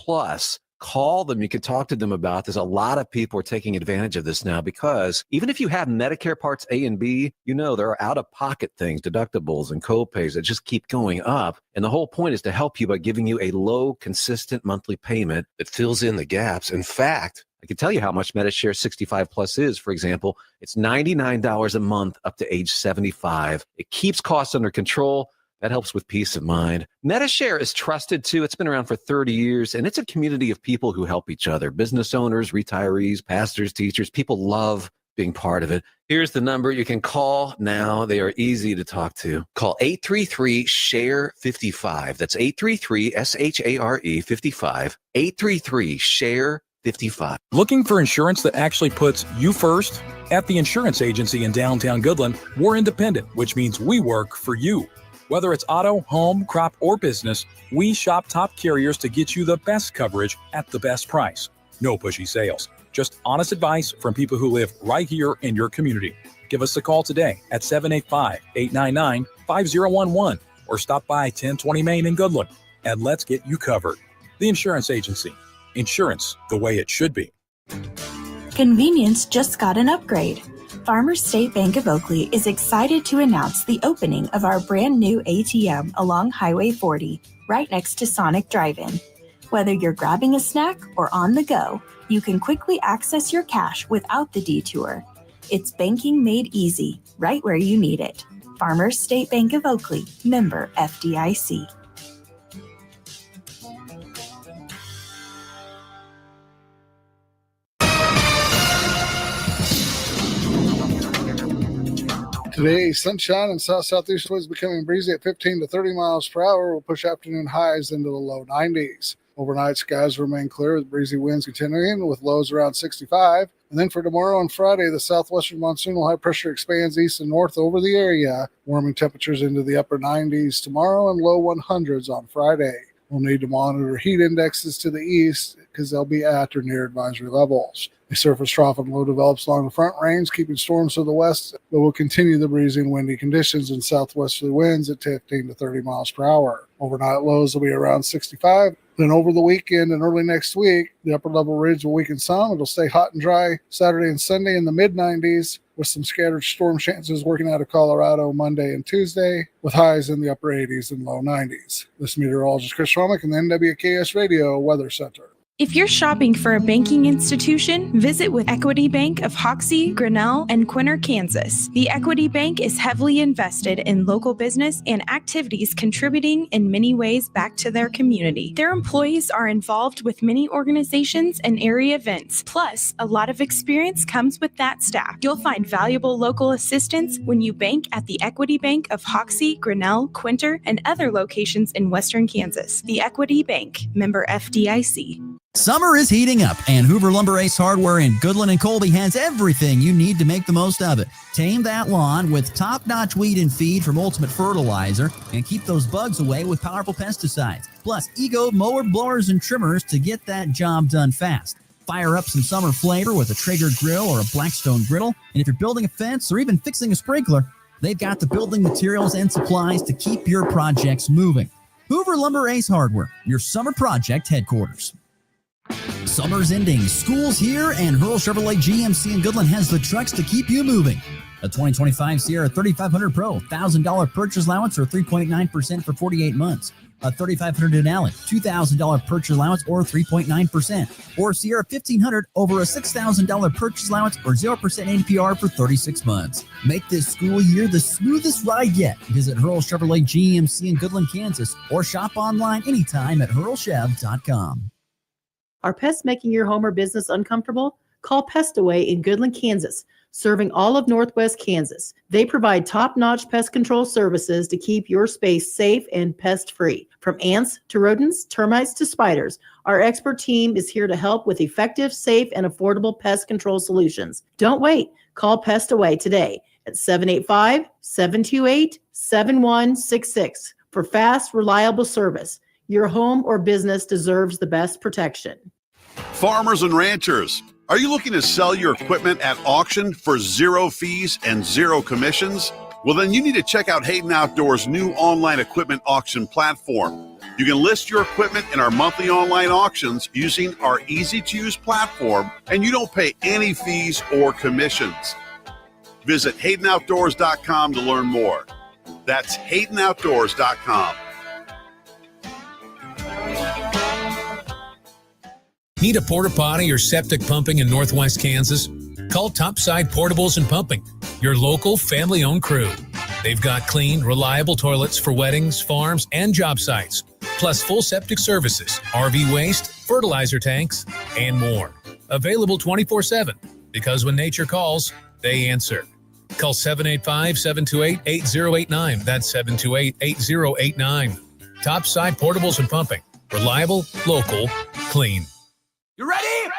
Plus, call them. You can talk to them about this. A lot of people are taking advantage of this now because even if you have Medicare Parts A and B, there are out-of-pocket things, deductibles and co-pays that just keep going up. And the whole point is to help you by giving you a low, consistent monthly payment that fills in the gaps. In fact, I can tell you how much Medishare 65 Plus is. For example, it's $99 a month up to age 75. It keeps costs under control. That helps with peace of mind. Medishare is trusted too. It's been around for 30 years, and it's a community of people who help each other. Business owners, retirees, pastors, teachers. People love being part of it. Here's the number you can call now. They are easy to talk to. Call 833-SHARE-55. That's 833-SHARE 55. 833-SHARE-55. Looking for insurance that actually puts you first? At the insurance agency in downtown Goodland, we're independent, which means we work for you. Whether it's auto, home, crop, or business, we shop top carriers to get you the best coverage at the best price. No pushy sales, just honest advice from people who live right here in your community. Give us a call today at 785-899-5011 or stop by 1020 Main in Goodland and let's get you covered. The Insurance Agency. Insurance the way it should be. Convenience just got an upgrade. Farmers State Bank of Oakley is excited to announce the opening of our brand new ATM along Highway 40, right next to Sonic Drive-In. Whether you're grabbing a snack or on the go, you can quickly access your cash without the detour. It's banking made easy, right where you need it. Farmers State Bank of Oakley, member FDIC. Today, sunshine and south-southeast winds becoming breezy at 15 to 30 miles per hour will push afternoon highs into the low 90s. Overnight, skies remain clear with breezy winds continuing with lows around 65. And then for tomorrow and Friday, the southwestern monsoonal high pressure expands east and north over the area, warming temperatures into the upper 90s tomorrow and low 100s on Friday. We'll need to monitor heat indexes to the east because they'll be at or near advisory levels. A surface trough and low develops along the front range, keeping storms to the west, but will continue the breezy and windy conditions and southwesterly winds at 15 to 30 miles per hour. Overnight lows will be around 65. Then over the weekend and early next week, the upper level ridge will weaken some. It'll stay hot and dry Saturday and Sunday in the mid-90s with some scattered storm chances working out of Colorado Monday and Tuesday with highs in the upper 80s and low 90s. This meteorologist Chris Romick in the NWKS Radio Weather Center. If you're shopping for a banking institution, visit with Equity Bank of Hoxie, Grinnell, and Quinter, Kansas. The Equity Bank is heavily invested in local business and activities contributing in many ways back to their community. Their employees are involved with many organizations and area events. Plus, a lot of experience comes with that staff. You'll find valuable local assistance when you bank at the Equity Bank of Hoxie, Grinnell, Quinter, and other locations in Western Kansas. The Equity Bank, member FDIC. Summer is heating up, and Hoover Lumber Ace Hardware in Goodland and Colby has everything you need to make the most of it. Tame that lawn with top-notch weed and feed from Ultimate Fertilizer, and keep those bugs away with powerful pesticides. Plus, Ego mower, blowers, and trimmers to get that job done fast. Fire up some summer flavor with a Traeger grill or a Blackstone griddle, and if you're building a fence or even fixing a sprinkler, they've got the building materials and supplies to keep your projects moving. Hoover Lumber Ace Hardware, your summer project headquarters. Summer's ending, school's here, and Hurl Chevrolet GMC in Goodland has the trucks to keep you moving. A 2025 Sierra 3500 Pro, $1,000 purchase allowance or 3.9% for 48 months. A 3500 Denali, $2,000 purchase allowance or 3.9%. Or Sierra 1500 over a $6,000 purchase allowance or 0% APR for 36 months. Make this school year the smoothest ride yet. Visit Hurl Chevrolet GMC in Goodland, Kansas, or shop online anytime at hurlchev.com. Are pests making your home or business uncomfortable? Call Pest Away in Goodland, Kansas, serving all of Northwest Kansas. They provide top-notch pest control services to keep your space safe and pest-free. From ants to rodents, termites to spiders, our expert team is here to help with effective, safe, and affordable pest control solutions. Don't wait. Call Pest Away today at 785-728-7166 for fast, reliable service. Your home or business deserves the best protection. Farmers and ranchers, are you looking to sell your equipment at auction for zero fees and zero commissions? Well, then you need to check out Hayden Outdoors' new online equipment auction platform. You can list your equipment in our monthly online auctions using our easy-to-use platform, and you don't pay any fees or commissions. Visit HaydenOutdoors.com to learn more. That's HaydenOutdoors.com. Need a porta potty or septic pumping in Northwest Kansas? Call Topside Portables and Pumping, your local family-owned crew. They've got clean, reliable toilets for weddings, farms, and job sites, plus full septic services, RV waste, fertilizer tanks, and more. Available 24/7, because when nature calls, they answer. Call 785-728-8089. That's 728-8089. Topside Portables and Pumping. Reliable, local, clean. You ready? Ready?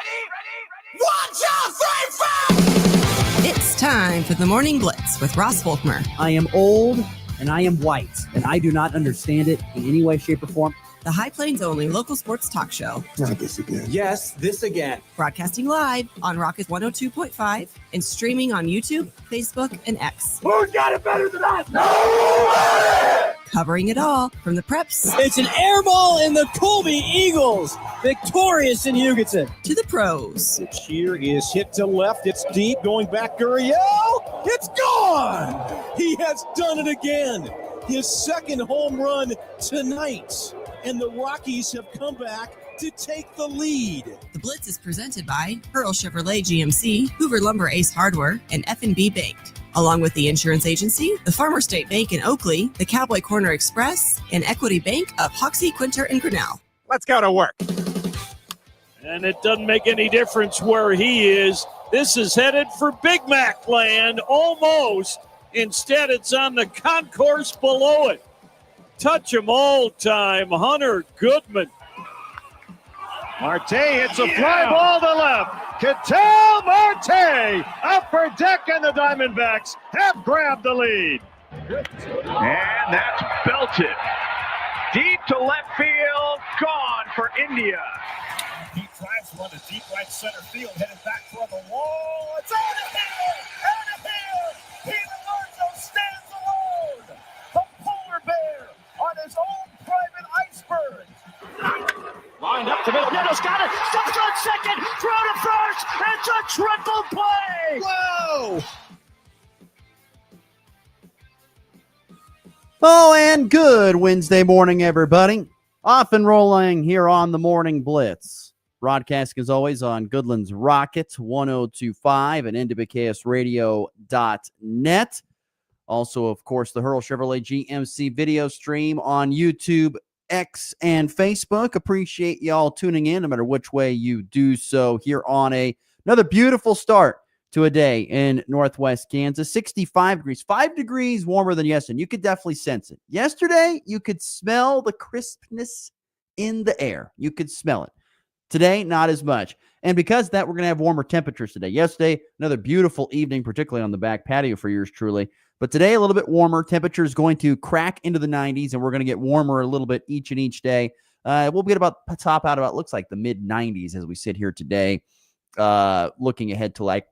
1, 2, 3, 4! It's time for the Morning Blitz with Ross Volkmer. I am old and I am white, and I do not understand it in any way, shape, or form. The High Plains only local sports talk show. Not this again. Yes, this again. Broadcasting live on Rocket 102.5 and streaming on YouTube, Facebook, and X. Who's got it better than us? Nobody! Covering it all from the preps. It's an air ball in the Colby Eagles, victorious in Hugoton. To the pros. The cheer is hit to left. It's deep. Going back, Gurriel. It's gone. He has done it again. His second home run tonight. And the Rockies have come back to take the lead. The Blitz is presented by Pearl Chevrolet GMC, Hoover Lumber Ace Hardware, and F&B Bank. Along with the insurance agency, the Farmer State Bank in Oakley, the Cowboy Corner Express, and Equity Bank of Hoxie, Quinter, and Grinnell. Let's go to work. And it doesn't make any difference where he is. This is headed for Big Mac land, almost. Instead, it's on the concourse below it. Touch 'em all time, Hunter Goodman. Marte hits a fly ball to left. Ketel Marte upper deck, and the Diamondbacks have grabbed the lead. And that's belted. Deep to left field, gone for India. He drives one to deep right center field, headed back for the wall. It's out of here! Out of here! Pete Alonso stands alone! The polar bear on his own private iceberg. Lined up the middle. Nettles got it. Steps on second. Throw to first. It's a triple play. Whoa! Oh, and good Wednesday morning, everybody. Off and rolling here on the Morning Blitz. Broadcasting, as always, on Goodland's Rocket 102.5 and NWKSradio.net. Also, of course, the Hurl Chevrolet GMC video stream on YouTube, X, and Facebook. Appreciate y'all tuning in, no matter which way you do so, here on another beautiful start to a day in Northwest Kansas. 65 degrees, 5 degrees warmer than yesterday. You could definitely sense it. Yesterday, you could smell the crispness in the air. You could smell it. Today, not as much. And because of that, we're going to have warmer temperatures today. Yesterday, another beautiful evening, particularly on the back patio for yours truly. But today, a little bit warmer. Temperature is going to crack into the 90s, and we're going to get warmer a little bit each day. We'll get top out about, looks like the mid-90s as we sit here today, looking ahead to like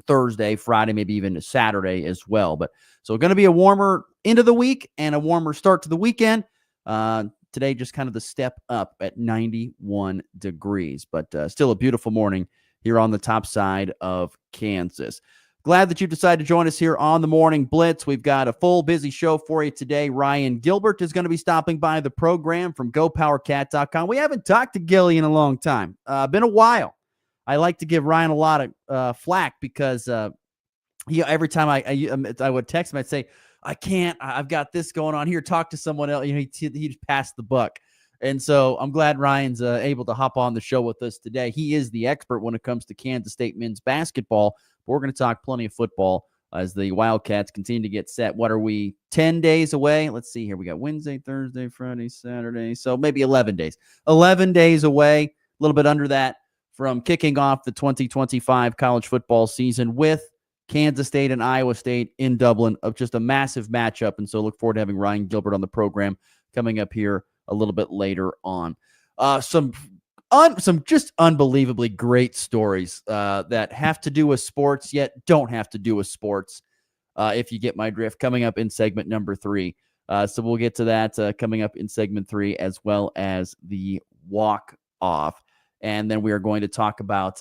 Thursday, Friday, maybe even Saturday as well. But so going to be a warmer end of the week and a warmer start to the weekend. Today, just kind of the step up at 91 degrees, but still a beautiful morning here on the top side of Kansas. Glad that you've decided to join us here on the Morning Blitz. We've got a full busy show for you today. Ryan Gilbert is going to be stopping by the program from GoPowerCat.com. We haven't talked to Gilly in a long time. Been a while. I like to give Ryan a lot of flack because every time I would text him, I'd say, I can't. I've got this going on here. Talk to someone else. He just passed the buck. And so I'm glad Ryan's able to hop on the show with us today. He is the expert when it comes to Kansas State men's basketball. But we're going to talk plenty of football as the Wildcats continue to get set. What are we, 10 days away? Let's see here. We got Wednesday, Thursday, Friday, Saturday. So maybe 11 days. 11 days away, a little bit under that, from kicking off the 2025 college football season with Kansas State and Iowa State in Dublin, of just a massive matchup. And so look forward to having Ryan Gilbert on the program coming up here a little bit later on. Some just unbelievably great stories that have to do with sports, yet don't have to do with sports, if you get my drift, coming up in segment number 3 So we'll get to that coming up in segment 3, as well as the walk-off. And then we are going to talk about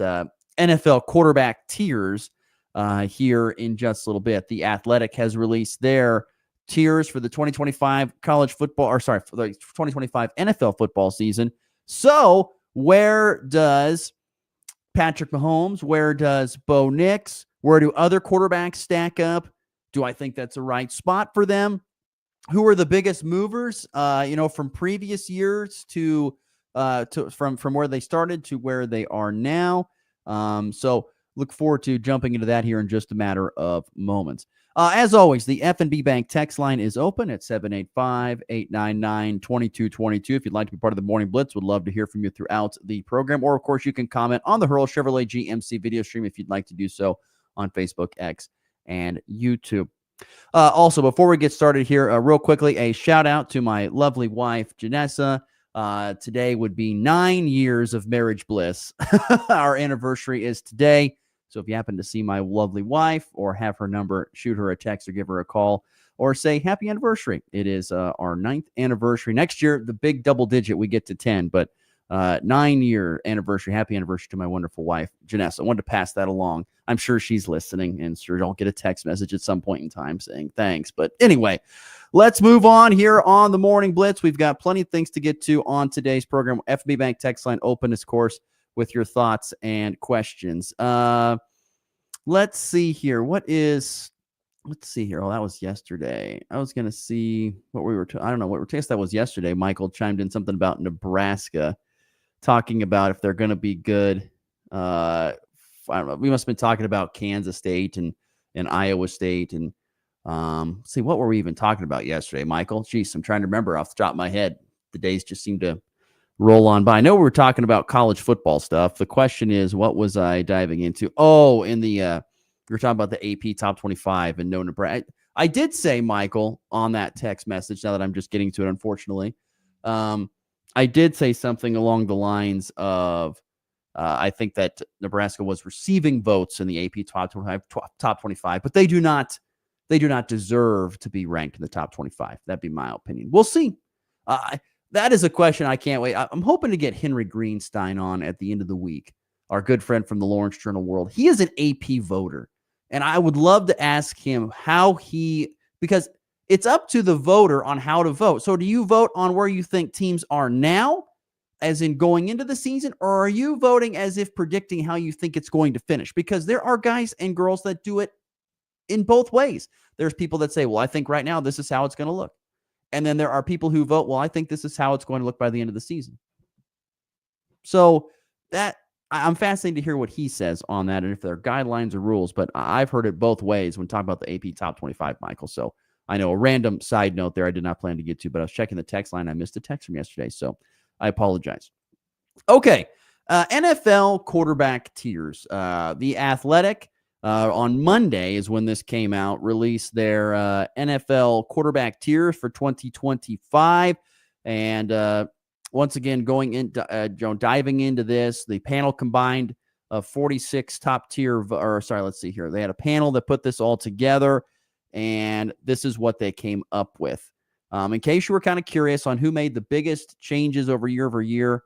NFL quarterback tiers here in just a little bit. The Athletic has released their tiers for the 2025 for the 2025 NFL football season. So where does Patrick Mahomes, where does Bo Nix, where do other quarterbacks stack up? Do I think that's the right spot for them? Who are the biggest movers, from previous years to from where they started to where they are now? So look forward to jumping into that here in just a matter of moments. As always, the F&B Bank text line is open at 785-899-2222. If you'd like to be part of the Morning Blitz, would love to hear from you throughout the program. Or, of course, you can comment on the Hurl Chevrolet GMC video stream if you'd like to do so on Facebook, X, and YouTube. Also, before we get started here, real quickly, a shout-out to my lovely wife, Janessa. Today would be 9 years of marriage bliss. Our anniversary is today. So if you happen to see my lovely wife or have her number, shoot her a text or give her a call or say happy anniversary. It is our 9th anniversary. Next year, the big double digit, we get to 10, but 9-year anniversary. Happy anniversary to my wonderful wife, Janessa. I wanted to pass that along. I'm sure she's listening, and sure I'll get a text message at some point in time saying thanks. But anyway, let's move on here on the Morning Blitz. We've got plenty of things to get to on today's program. FB Bank text line open, of course, with your thoughts and questions. Let's see here. Let's see here. Oh, that was yesterday. I was going to see what we were, I don't know what we that was yesterday. Michael chimed in something about Nebraska, talking about if they're going to be good. I don't know. We must have been talking about Kansas State and Iowa State. And see, what were we even talking about yesterday, Michael? Jeez, I'm trying to remember off the top of my head. The days just seem to roll on by. I know we were talking about college football stuff. The question is, what was I diving into? Oh, in the we were talking about the AP top 25 and no Nebraska. I did say, Michael, on that text message, now that I'm just getting to it, unfortunately, I did say something along the lines of I think that Nebraska was receiving votes in the AP top 25, but they do not deserve to be ranked in the top 25. That'd be my opinion. We'll see. That is a question I can't wait. I'm hoping to get Henry Greenstein on at the end of the week, our good friend from the Lawrence Journal World. He is an AP voter, and I would love to ask him because it's up to the voter on how to vote. So do you vote on where you think teams are now, as in going into the season, or are you voting as if predicting how you think it's going to finish? Because there are guys and girls that do it in both ways. There's people that say, well, I think right now this is how it's going to look. And then there are people who vote, well, I think this is how it's going to look by the end of the season. So that I'm fascinated to hear what he says on that and if there are guidelines or rules. But I've heard it both ways when talking about the AP top 25, Michael. So I know a random side note there I did not plan to get to, but I was checking the text line. I missed a text from yesterday, so I apologize. Okay, NFL quarterback tiers. The Athletic on Monday is when this came out, released their NFL quarterback tiers for 2025. And once again, going into diving into this, the panel combined 46 top tier, let's see here. They had a panel that put this all together, and this is what they came up with. In case you were kind of curious on who made the biggest changes over year,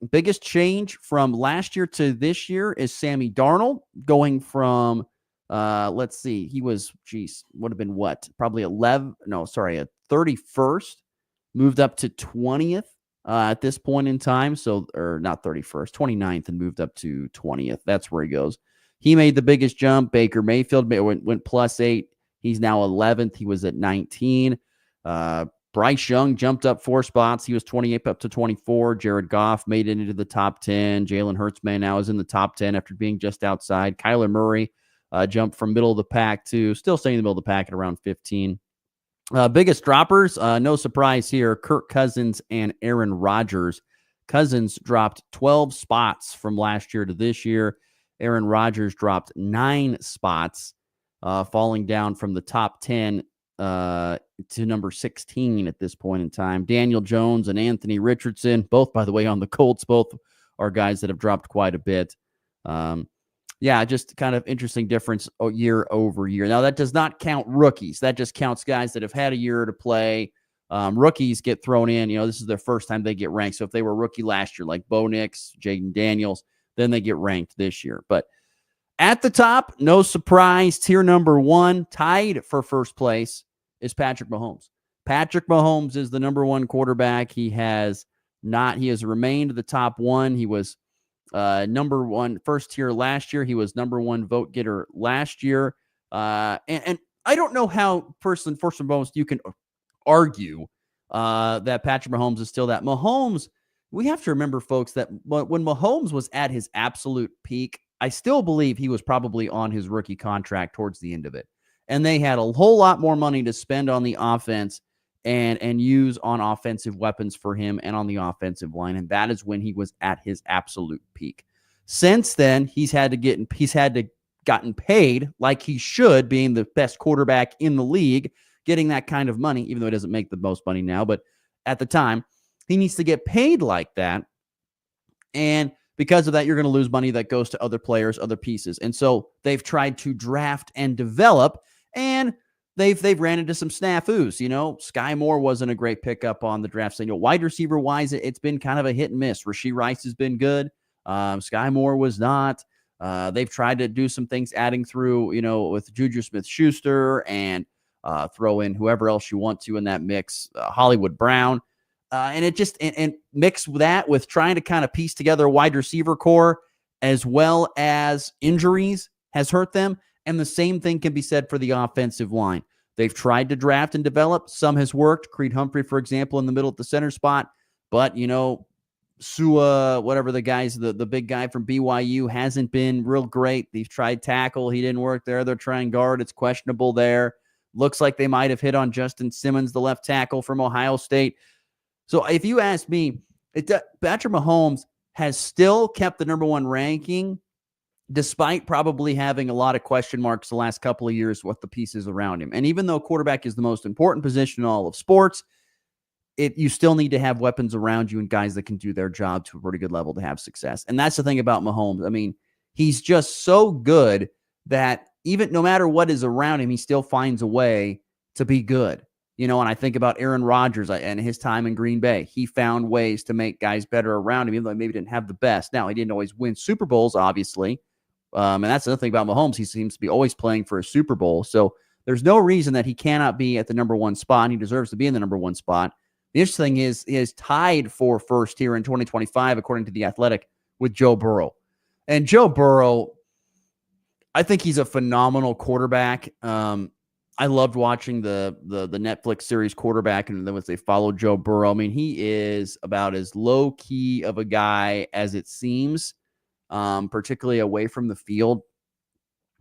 biggest change from last year to this year is Sammy Darnold going from, let's see, he was, would have been what? Probably 31st, moved up to 20th at this point in time. So, or not 31st, 29th, and moved up to 20th. That's where he goes. He made the biggest jump. Baker Mayfield went +8. He's now 11th. He was at 19. Bryce Young jumped up 4 spots. He was 28 up to 24. Jared Goff made it into the top 10. Jalen Hurts now is in the top 10 after being just outside. Kyler Murray jumped from middle of the pack to still staying in the middle of the pack at around 15. Biggest droppers, no surprise here, Kirk Cousins and Aaron Rodgers. Cousins dropped 12 spots from last year to this year. Aaron Rodgers dropped 9 spots, falling down from the top 10 to number 16 at this point in time. Daniel Jones and Anthony Richardson, both, by the way, on the Colts, both are guys that have dropped quite a bit. Yeah, just kind of interesting difference year over year. Now, that does not count rookies. That just counts guys that have had a year to play. Rookies get thrown in. This is their first time they get ranked. So if they were rookie last year, like Bo Nix, Jaden Daniels, then they get ranked this year. But at the top, no surprise, tier number 1, tied for first place, is Patrick Mahomes. Patrick Mahomes is the number 1 quarterback. He has remained the top 1. He was number 1 first tier last year. He was number 1 vote getter last year. And I don't know how first and foremost you can argue that Patrick Mahomes is still that. Mahomes, we have to remember, folks, that when Mahomes was at his absolute peak, I still believe he was probably on his rookie contract towards the end of it. And they had a whole lot more money to spend on the offense and use on offensive weapons for him and on the offensive line. And that is when he was at his absolute peak. Since then, he's had to gotten paid like he should, being the best quarterback in the league, getting that kind of money, even though he doesn't make the most money now. But at the time, he needs to get paid like that. And because of that, you're going to lose money that goes to other players, other pieces. And so they've tried to draft and develop, and they've ran into some snafus. Sky Moore wasn't a great pickup on the draft. So, wide receiver wise, it's been kind of a hit and miss. Rashee Rice has been good. Sky Moore was not. They've tried to do some things, adding through, with Juju Smith-Schuster and throw in whoever else you want to in that mix, Hollywood Brown. And it just and mix that with trying to kind of piece together a wide receiver core as well as injuries has hurt them. And the same thing can be said for the offensive line. They've tried to draft and develop. Some has worked. Creed Humphrey, for example, in the middle at the center spot. But, Sua, whatever the guy's, the big guy from BYU, hasn't been real great. They've tried tackle. He didn't work there. They're trying guard. It's questionable there. Looks like they might have hit on Justin Simmons, the left tackle from Ohio State. So if you ask me, Patrick Mahomes has still kept the number 1 ranking, despite probably having a lot of question marks the last couple of years with the pieces around him. And even though quarterback is the most important position in all of sports, you still need to have weapons around you and guys that can do their job to a pretty good level to have success. And that's the thing about Mahomes. I mean, he's just so good that even no matter what is around him, he still finds a way to be good. And I think about Aaron Rodgers and his time in Green Bay. He found ways to make guys better around him, even though he maybe didn't have the best. Now, he didn't always win Super Bowls, obviously. And that's another thing about Mahomes. He seems to be always playing for a Super Bowl. So there's no reason that he cannot be at the number 1 spot. And he deserves to be in the number 1 spot. The interesting thing is, he is tied for first here in 2025, according to The Athletic, with Joe Burrow. And Joe Burrow, I think he's a phenomenal quarterback. I loved watching the Netflix series Quarterback, and then once they followed Joe Burrow, I mean, he is about as low key of a guy as it seems, particularly away from the field,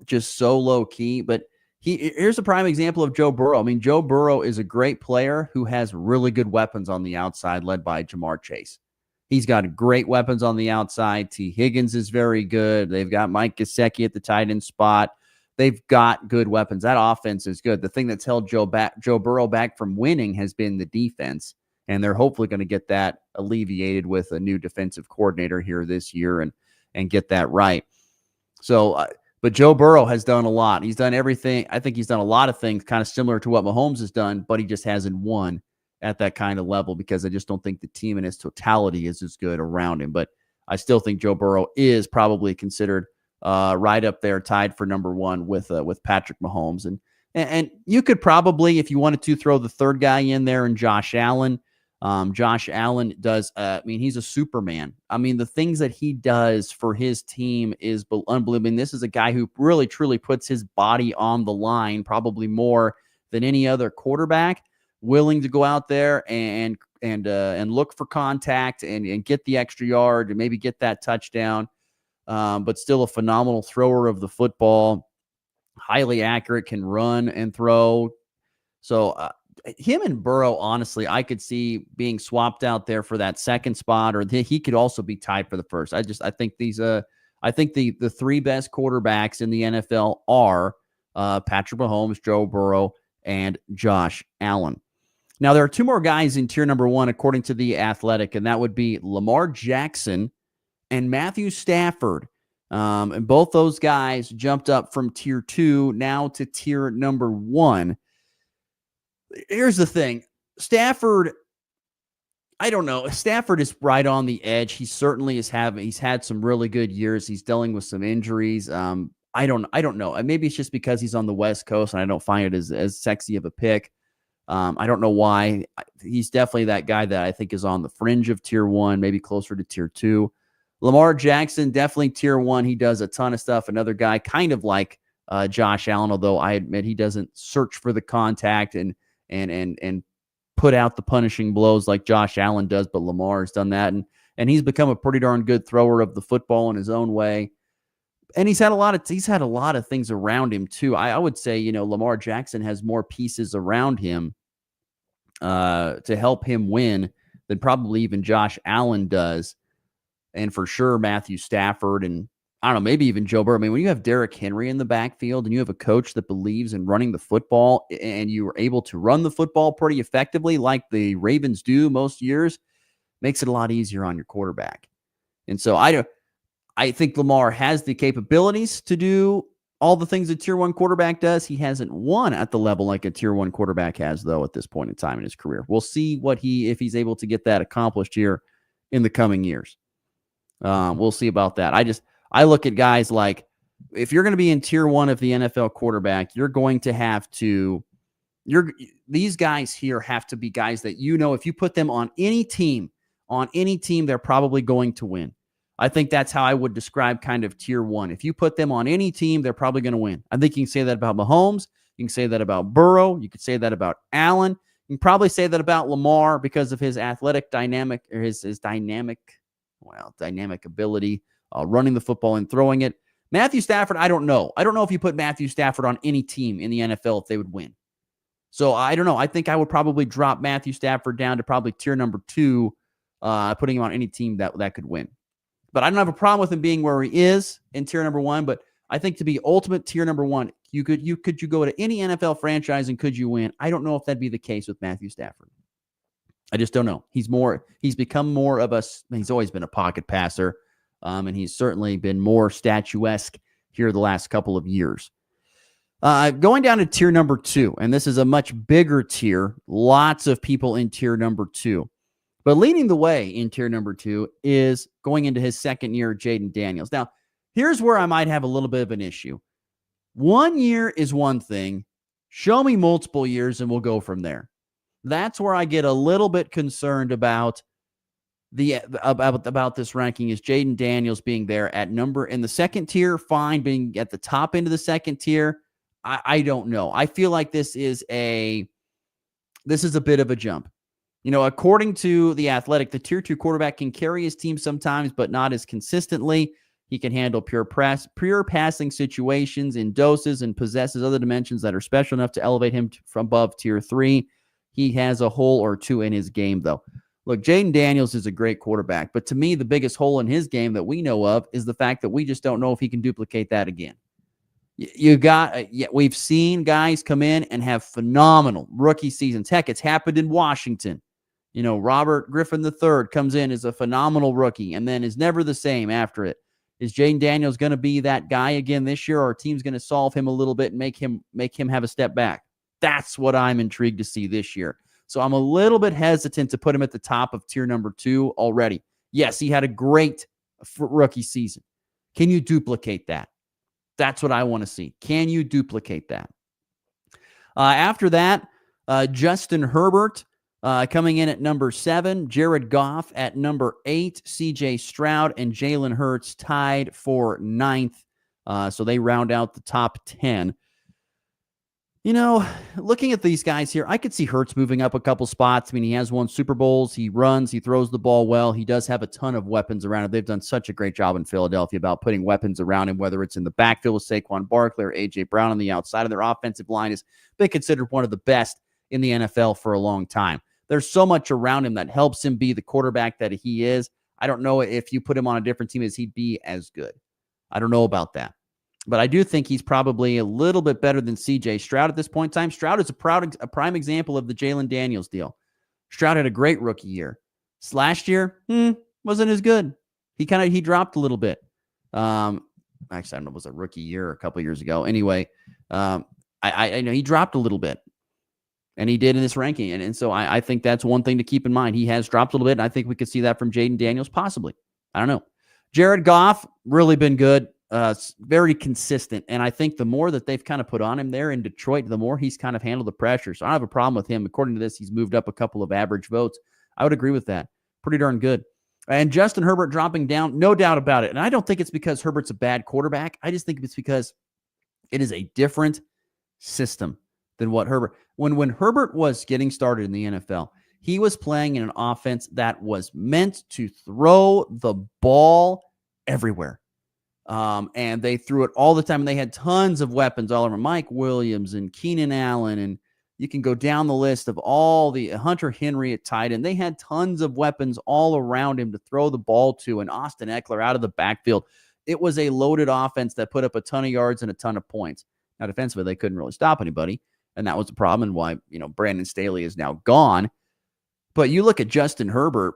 just so low key. But here's a prime example of Joe Burrow. I mean, Joe Burrow is a great player who has really good weapons on the outside, led by Jamar Chase. He's got great weapons on the outside. T. Higgins is very good. They've got Mike Gesicki at the tight end spot. They've got good weapons. That offense is good. The thing that's held Joe Burrow back from winning has been the defense, and they're hopefully going to get that alleviated with a new defensive coordinator here this year and get that right. So, but Joe Burrow has done a lot. He's done everything. I think he's done a lot of things kind of similar to what Mahomes has done, but he just hasn't won at that kind of level because I just don't think the team in its totality is as good around him. But I still think Joe Burrow is probably considered right up there, tied for number 1 with Patrick Mahomes. And you could probably, if you wanted to, throw the third guy in there and Josh Allen. Josh Allen does, he's a Superman. I mean, the things that he does for his team is unbelievable. This is a guy who really, truly puts his body on the line, probably more than any other quarterback, willing to go out there and look for contact and get the extra yard and maybe get that touchdown. But still a phenomenal thrower of the football, highly accurate, can run and throw. So him and Burrow, honestly, I could see being swapped out there for that second spot, or he could also be tied for the first. I think the 3 best quarterbacks in the NFL are Patrick Mahomes, Joe Burrow, and Josh Allen. Now, there are 2 more guys in tier number 1, according to The Athletic, and that would be Lamar Jackson and Matthew Stafford. And both those guys jumped up from tier 2 now to tier number 1. Here's the thing. Stafford, I don't know. Stafford is right on the edge. He certainly he's had some really good years. He's dealing with some injuries. I don't know. Maybe it's just because he's on the West Coast and I don't find it as sexy of a pick. I don't know why. He's definitely that guy that I think is on the fringe of tier 1, maybe closer to tier 2. Lamar Jackson, definitely tier 1. He does a ton of stuff. Another guy kind of like Josh Allen, although I admit he doesn't search for the contact and put out the punishing blows like Josh Allen does, but Lamar has done that. And he's become a pretty darn good thrower of the football in his own way. And he's had a lot of things around him too. I would say, Lamar Jackson has more pieces around him to help him win than probably even Josh Allen does. And for sure, Matthew Stafford and I don't know, maybe even Joe Burrow. I mean, when you have Derrick Henry in the backfield and you have a coach that believes in running the football and you are able to run the football pretty effectively like the Ravens do most years, makes it a lot easier on your quarterback. And so I think Lamar has the capabilities to do all the things a tier 1 quarterback does. He hasn't won at the level like a tier 1 quarterback has, though, at this point in time in his career. We'll see if he's able to get that accomplished here in the coming years. We'll see about that. I look at guys like, if you're going to be in tier 1 of the NFL quarterback, you're going to have to, these guys here have to be guys that, if you put them on any team, they're probably going to win. I think that's how I would describe kind of tier 1. If you put them on any team, they're probably going to win. I think you can say that about Mahomes. You can say that about Burrow. You could say that about Allen. You can probably say that about Lamar because of his athletic dynamic, or his dynamic ability, running the football and throwing it. Matthew Stafford, I don't know. I don't know if you put Matthew Stafford on any team in the NFL if they would win. So I don't know. I think I would probably drop Matthew Stafford down to probably tier number 2, putting him on any team that could win. But I don't have a problem with him being where he is in tier number 1. But I think to be ultimate tier number 1, you go to any NFL franchise and could you win? I don't know if that'd be the case with Matthew Stafford. I just don't know. He's become more of he's always been a pocket passer. And he's certainly been more statuesque here the last couple of years. Going down to tier number 2, and this is a much bigger tier. Lots of people in tier number 2. But leading the way in tier number 2 is going into his second year, Jaden Daniels. Now, here's where I might have a little bit of an issue. 1 year is one thing. Show me multiple years and we'll go from there. That's where I get a little bit concerned about this ranking, is Jaden Daniels being there in the second tier, fine, being at the top end of the second tier. I don't know. I feel like this is a bit of a jump. According to The Athletic, the tier 2 quarterback can carry his team sometimes, but not as consistently. He can handle pure passing situations in doses and possesses other dimensions that are special enough to elevate him from above tier 3. He has a hole or two in his game, though. Look, Jaden Daniels is a great quarterback, but to me, the biggest hole in his game that we know of is the fact that we just don't know if he can duplicate that again. We've seen guys come in and have phenomenal rookie seasons. Heck, it's happened in Washington. Robert Griffin III comes in as a phenomenal rookie and then is never the same after it. Is Jaden Daniels going to be that guy again this year, or our team's going to solve him a little bit and make him have a step back? That's what I'm intrigued to see this year. So I'm a little bit hesitant to put him at the top of tier number 2 already. Yes, he had a great rookie season. Can you duplicate that? That's what I want to see. Can you duplicate that? After that, Justin Herbert coming in at number 7, Jared Goff at number 8, CJ Stroud and Jalen Hurts tied for 9th. So they round out the top 10. Looking at these guys here, I could see Hurts moving up a couple spots. I mean, he has won Super Bowls. He runs. He throws the ball well. He does have a ton of weapons around him. They've done such a great job in Philadelphia about putting weapons around him, whether it's in the backfield with Saquon Barkley or A.J. Brown on the outside of their offensive line. Has been considered one of the best in the NFL for a long time. There's so much around him that helps him be the quarterback that he is. I don't know if you put him on a different team, he'd be as good. I don't know about that. But I do think he's probably a little bit better than C.J. Stroud at this point in time. Stroud is a prime example of the Jalen Daniels deal. Stroud had a great rookie year. Last year, wasn't as good. He dropped a little bit. actually, I don't know, it was a rookie year a couple years ago. Anyway, I know he dropped a little bit, and he did in this ranking. And so I think that's one thing to keep in mind. He has dropped a little bit, and I think we could see that from Jaden Daniels, possibly. I don't know. Jared Goff, really been good, very consistent. And I think the more that they've kind of put on him there in Detroit, the more he's kind of handled the pressure. So I don't have a problem with him. According to this, he's moved up a couple of average votes. I would agree with that. Pretty darn good. And Justin Herbert dropping down, no doubt about it. And I don't think it's because Herbert's a bad quarterback. I just think it's because it is a different system than what Herbert. When Herbert was getting started in the NFL, he was playing in an offense that was meant to throw the ball everywhere. And they threw it all the time. And they had tons of weapons all over. Mike Williams and Keenan Allen. And you can go down the list of all the Hunter Henry at tight end. They had tons of weapons all around him to throw the ball to. And Austin Eckler out of the backfield. It was a loaded offense that put up a ton of yards and a ton of points. Now, defensively, they couldn't really stop anybody. And that was the problem and why, Brandon Staley is now gone. But you look at Justin Herbert,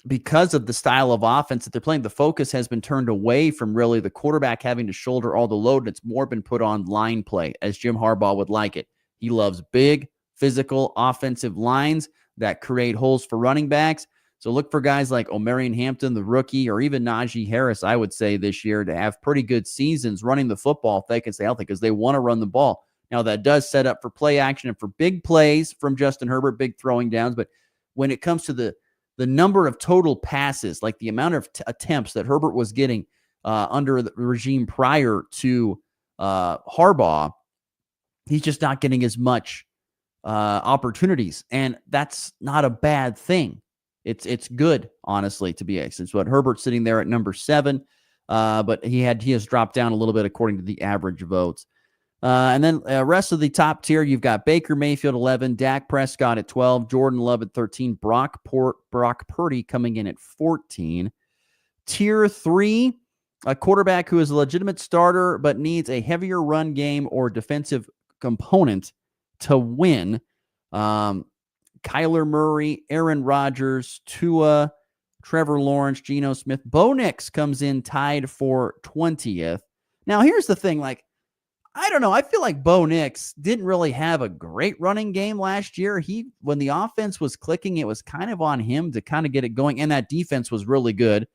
because of the style of offense that they're playing, the focus has been turned away from really the quarterback having to shoulder all the load. And it's more been put on line play, as Jim Harbaugh would like it. He loves big, physical, offensive lines that create holes for running backs. So look for guys like Omarion Hampton, the rookie, or even Najee Harris, I would say, this year to have pretty good seasons running the football if they can stay healthy, because they want to run the ball. Now, that does set up for play action and for big plays from Justin Herbert, big throwing downs. But when it comes to the number of total passes, like the amount of attempts that Herbert was getting under the regime prior to Harbaugh, he's just not getting as much opportunities. And that's not a bad thing. It's good, honestly, to be honest. It's what Herbert's sitting there at number 7, but he has dropped down a little bit according to the average votes. And then rest of the top tier, you've got Baker Mayfield 11, Dak Prescott at 12, Jordan Love at 13, Brock Purdy coming in at 14. Tier 3, a quarterback who is a legitimate starter but needs a heavier run game or defensive component to win. Kyler Murray, Aaron Rodgers, Tua, Trevor Lawrence, Geno Smith. Bo Nix comes in tied for 20th. Now, here's the thing. I don't know. I feel like Bo Nix didn't really have a great running game last year. When the offense was clicking, it was kind of on him to kind of get it going, and that defense was really good.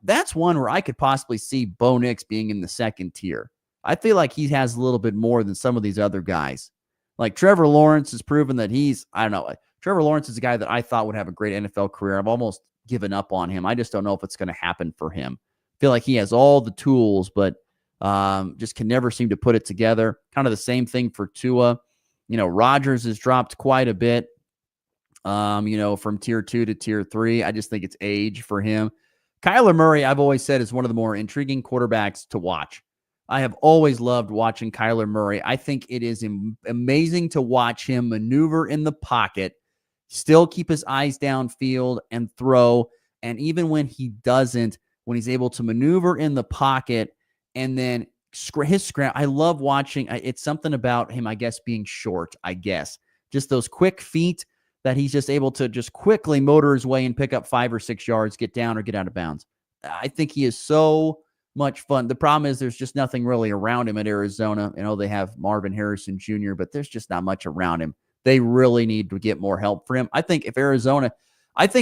That's one where I could possibly see Bo Nix being in the second tier. I feel like he has a little bit more than some of these other guys. Like Trevor Lawrence has proven that Trevor Lawrence is a guy that I thought would have a great NFL career. I've almost given up on him. I just don't know if it's going to happen for him. I feel like he has all the tools, but just can never seem to put it together. Kind of the same thing for Tua. Rodgers has dropped quite a bit, from tier 2 to tier 3. I just think it's age for him. Kyler Murray, I've always said, is one of the more intriguing quarterbacks to watch. I have always loved watching Kyler Murray. I think it is amazing to watch him maneuver in the pocket, still keep his eyes downfield and throw. And even when he doesn't, when he's able to maneuver in the pocket and then his scram, I love watching. It's something about him, I guess, being short, just those quick feet that he's just able to just quickly motor his way and pick up 5 or 6 yards, get down or get out of bounds. I think he is so much fun. The problem is there's just nothing really around him at Arizona. They have Marvin Harrison Jr., but there's just not much around him. They really need to get more help for him. I think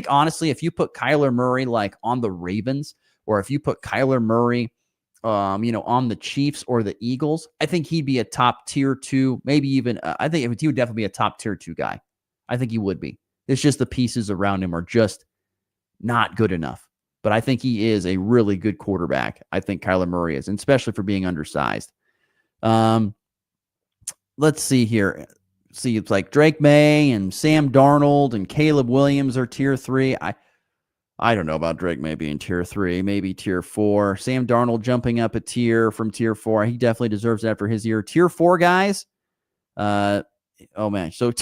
honestly, if you put Kyler Murray on the Ravens, or if you put Kyler Murray on the Chiefs or the Eagles, I think he'd be a top tier 2, maybe even, I think he would definitely be a top tier 2 guy. I think he would be. It's just the pieces around him are just not good enough. But I think he is a really good quarterback. I think Kyler Murray is, and especially for being undersized. Let's see here. See, it's like Drake May and Sam Darnold and Caleb Williams are tier 3. I don't know about Drake May being tier 3, maybe tier 4. Sam Darnold jumping up a tier from tier 4. He definitely deserves that for his year. Tier 4 guys. Oh man. So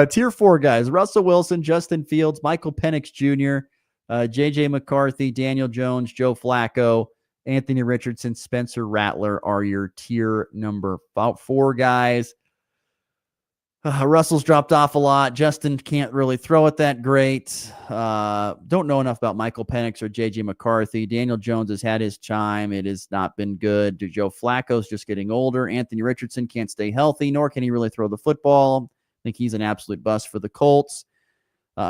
tier 4 guys: Russell Wilson, Justin Fields, Michael Penix Jr., JJ McCarthy, Daniel Jones, Joe Flacco, Anthony Richardson, Spencer Rattler are your tier number 4 guys. Russell's dropped off a lot. Justin can't really throw it that great. Don't know enough about Michael Penix or J.J. McCarthy. Daniel Jones has had his chime. It has not been good. Joe Flacco's just getting older. Anthony Richardson can't stay healthy, nor can he really throw the football. I think he's an absolute bust for the Colts.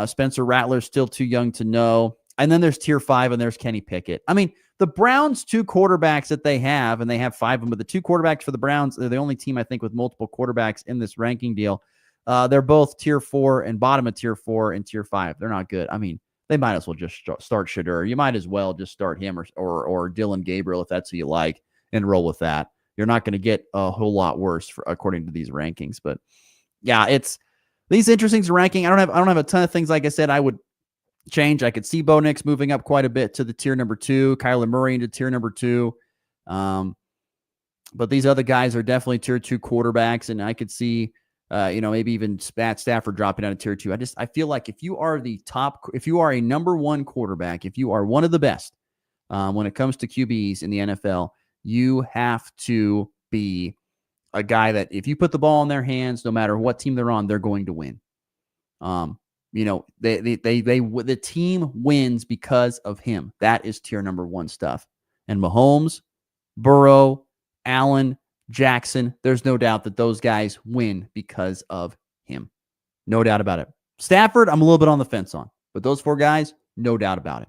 Spencer Rattler's still too young to know. And then there's tier 5, and there's Kenny Pickett. I mean, the Browns' 2 quarterbacks that they have, and they have 5 of them, but the 2 quarterbacks for the Browns, they're the only team, I think, with multiple quarterbacks in this ranking deal. They're both tier 4 and bottom of tier 4 and tier 5. They're not good. I mean, they might as well just start Shadur. You might as well just start him or Dylan Gabriel if that's who you like and roll with that. You're not going to get a whole lot worse according to these rankings. But yeah, it's these interesting ranking. I don't have a ton of things, like I said, I would change. I could see Bo Nix moving up quite a bit to the tier number 2, Kyler Murray into tier number 2. But these other guys are definitely tier 2 quarterbacks, and I could see maybe even Matt Stafford dropping out of tier 2. I feel like if you are the top, if you are a number 1 quarterback, if you are one of the best when it comes to QBs in the NFL, you have to be a guy that if you put the ball in their hands, no matter what team they're on, they're going to win. The team wins because of him. That is tier number 1 stuff. And Mahomes, Burrow, Allen, Jackson, there's no doubt that those guys win because of him. No doubt about it. Stafford, I'm a little bit on the fence on. But those 4 guys, no doubt about it.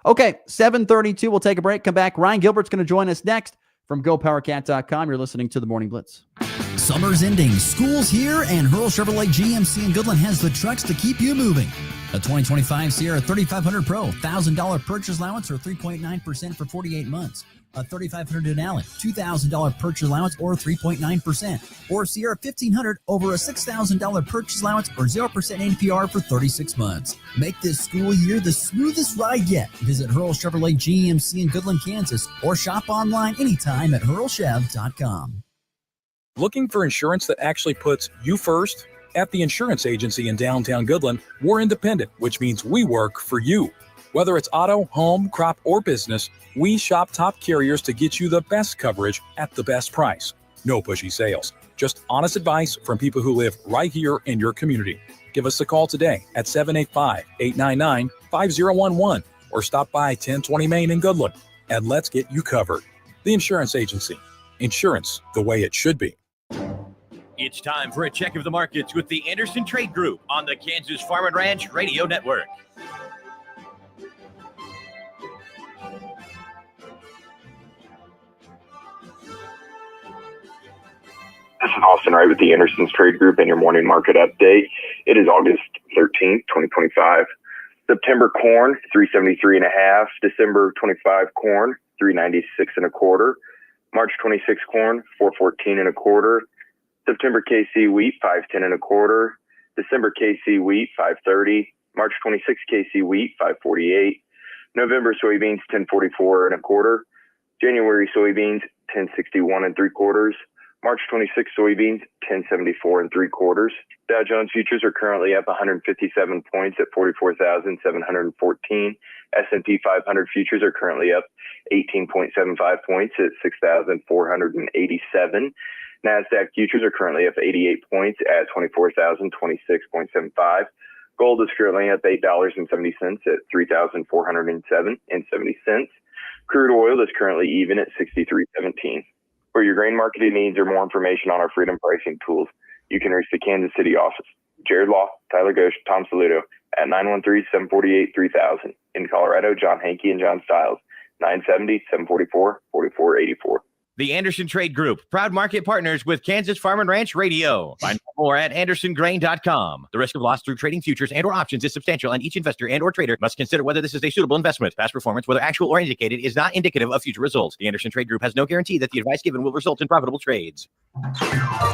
Okay, 7:32. We'll take a break. Come back. Ryan Gilbert's going to join us next from GoPowerCat.com. You're listening to the Morning Blitz. Summer's ending, school's here, and Hurl Chevrolet GMC in Goodland has the trucks to keep you moving. A 2025 Sierra 3500 Pro, $1,000 purchase allowance or 3.9% for 48 months. A 3500 Denali, $2,000 purchase allowance or 3.9%. Or Sierra 1500 over a $6,000 purchase allowance or 0% APR for 36 months. Make this school year the smoothest ride yet. Visit Hurl Chevrolet GMC in Goodland, Kansas, or shop online anytime at hurlchev.com. Looking for insurance that actually puts you first? At the insurance agency in downtown Goodland, we're independent, which means we work for you. Whether it's auto, home, crop, or business, we shop top carriers to get you the best coverage at the best price. No pushy sales, just honest advice from people who live right here in your community. Give us a call today at 785-899-5011 or stop by 1020 Main in Goodland and let's get you covered. The Insurance Agency. Insurance the way it should be. It's time for a check of the markets with the Anderson Trade Group on the Kansas Farm and Ranch Radio Network. This is Austin Wright with the Anderson's Trade Group and your morning market update. It is August 13th, 2025. September corn, $373.5. December 25 corn, $396.25. March 26 corn, $414.25. September KC wheat, $510.25. December KC wheat, $530. March 26 KC wheat, $548. November soybeans, $1044.25. January soybeans, $1061.75. March 26 soybeans, $1074.75. Dow Jones futures are currently up 157 points at 44,714. S&P 500 futures are currently up 18.75 points at 6,487. NASDAQ futures are currently up 88 points at 24,026.75. Gold is currently up $8.70 at $3,407.70. Crude oil is currently even at $63.17. For your grain marketing needs or more information on our Freedom Pricing tools, you can reach the Kansas City office. Jared Law, Tyler Gosch, Tom Saludo at 913-748-3000. In Colorado, John Hankey and John Stiles, 970-744-4484. The Anderson Trade Group, proud market partners with Kansas Farm and Ranch Radio. Find more at andersongrain.com. The risk of loss through trading futures and or options is substantial, and each investor and or trader must consider whether this is a suitable investment. Past performance, whether actual or indicated, is not indicative of future results. The Anderson Trade Group has no guarantee that the advice given will result in profitable trades.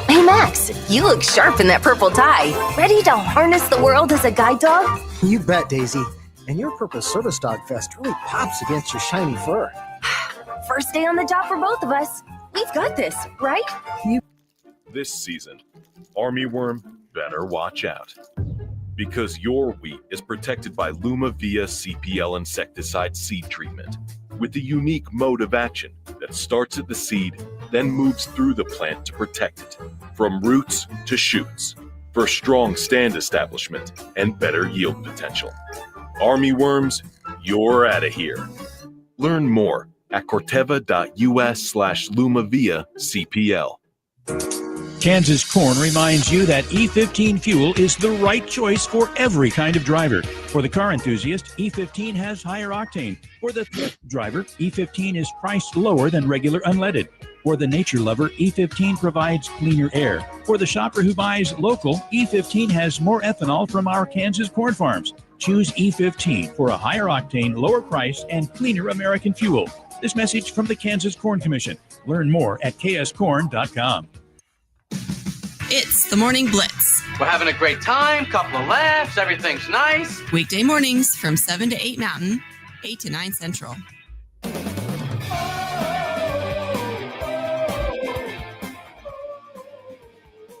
Hey, Max, you look sharp in that purple tie. Ready to harness the world as a guide dog? You bet, Daisy. And your Purple Service Dog Vest really pops against your shiny fur. First day on the job for both of us. We've got this, right? This season, Army Worm better watch out. Because your wheat is protected by Lumavia CPL insecticide seed treatment with a unique mode of action that starts at the seed, then moves through the plant to protect it, from roots to shoots. for strong stand establishment and better yield potential. Army worms, you're out of here. Learn more at corteva.us/lumavia CPL. Kansas Corn reminds you that E15 fuel is the right choice for every kind of driver. For the car enthusiast, E15 has higher octane. For the thrift driver, E15 is priced lower than regular unleaded. For the nature lover, E15 provides cleaner air. For the shopper who buys local, E15 has more ethanol from our Kansas corn farms. Choose E15 for a higher octane, lower price, and cleaner American fuel. This message from the Kansas Corn Commission. Learn more at kscorn.com. It's the Morning Blitz. We're having a great time, couple of laughs, everything's nice. Weekday mornings from 7 to 8 Mountain, 8 to 9 Central.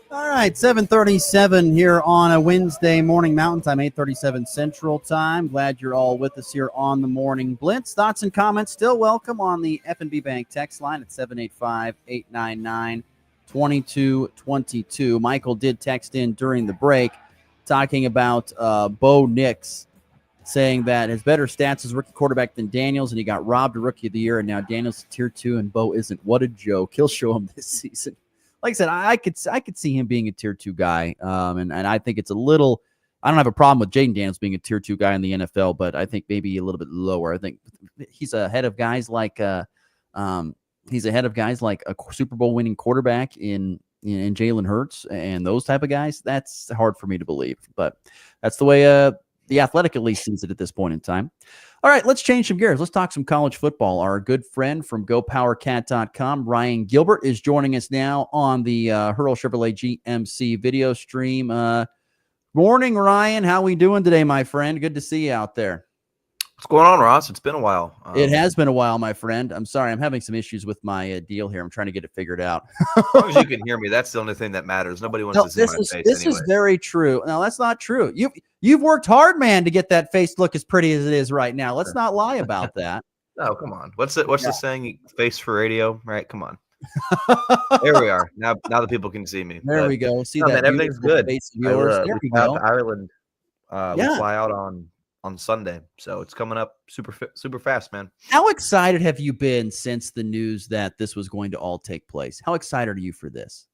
All right, 7:37 here on a Wednesday morning, Mountain Time, 8:37 Central Time. Glad you're all with us here on the Morning Blitz. Thoughts and comments still welcome on the F&B Bank text line at 785-899-2222. Michael did text in during the break talking about Bo Nix, saying that his better stats as rookie quarterback than Daniels, and he got robbed of Rookie of the Year, and now Daniels is Tier 2 and Bo isn't. What a joke. He'll show him this season. Like I said, I could see him being a Tier 2 guy, and I think it's a little – I don't have a problem with Jaden Daniels being a Tier 2 guy in the NFL, but I think maybe a little bit lower. I think he's ahead of guys like a Super Bowl winning quarterback in Jalen Hurts and those type of guys. That's hard for me to believe, but that's the way The Athletic at least sees it at this point in time. All right, let's change some gears. Let's talk some college football. Our good friend from GoPowerCat.com, Ryan Gilbert, is joining us now on the Hurl Chevrolet GMC video stream. Morning, Ryan. How we doing today, my friend? Good to see you out there. What's going on, Ross? It's been a while. It has been a while, my friend. I'm sorry. I'm having some issues with my deal here. I'm trying to get it figured out. As long as you can hear me, that's the only thing that matters. Nobody wants to see my face This anyway. is very true. No, that's not true. You've worked hard, man, to get that face look as pretty as it is right now. Let's not lie about that. No, come on. What's the saying? Face for radio, right? Come on. There we are. Now the people can see me. There we go. See no, that? Man, everything's good. Face of yours. There we go. Ireland. We fly out on Sunday, so it's coming up super fast, man. How excited have you been since the news that this was going to all take place? How excited are you for this?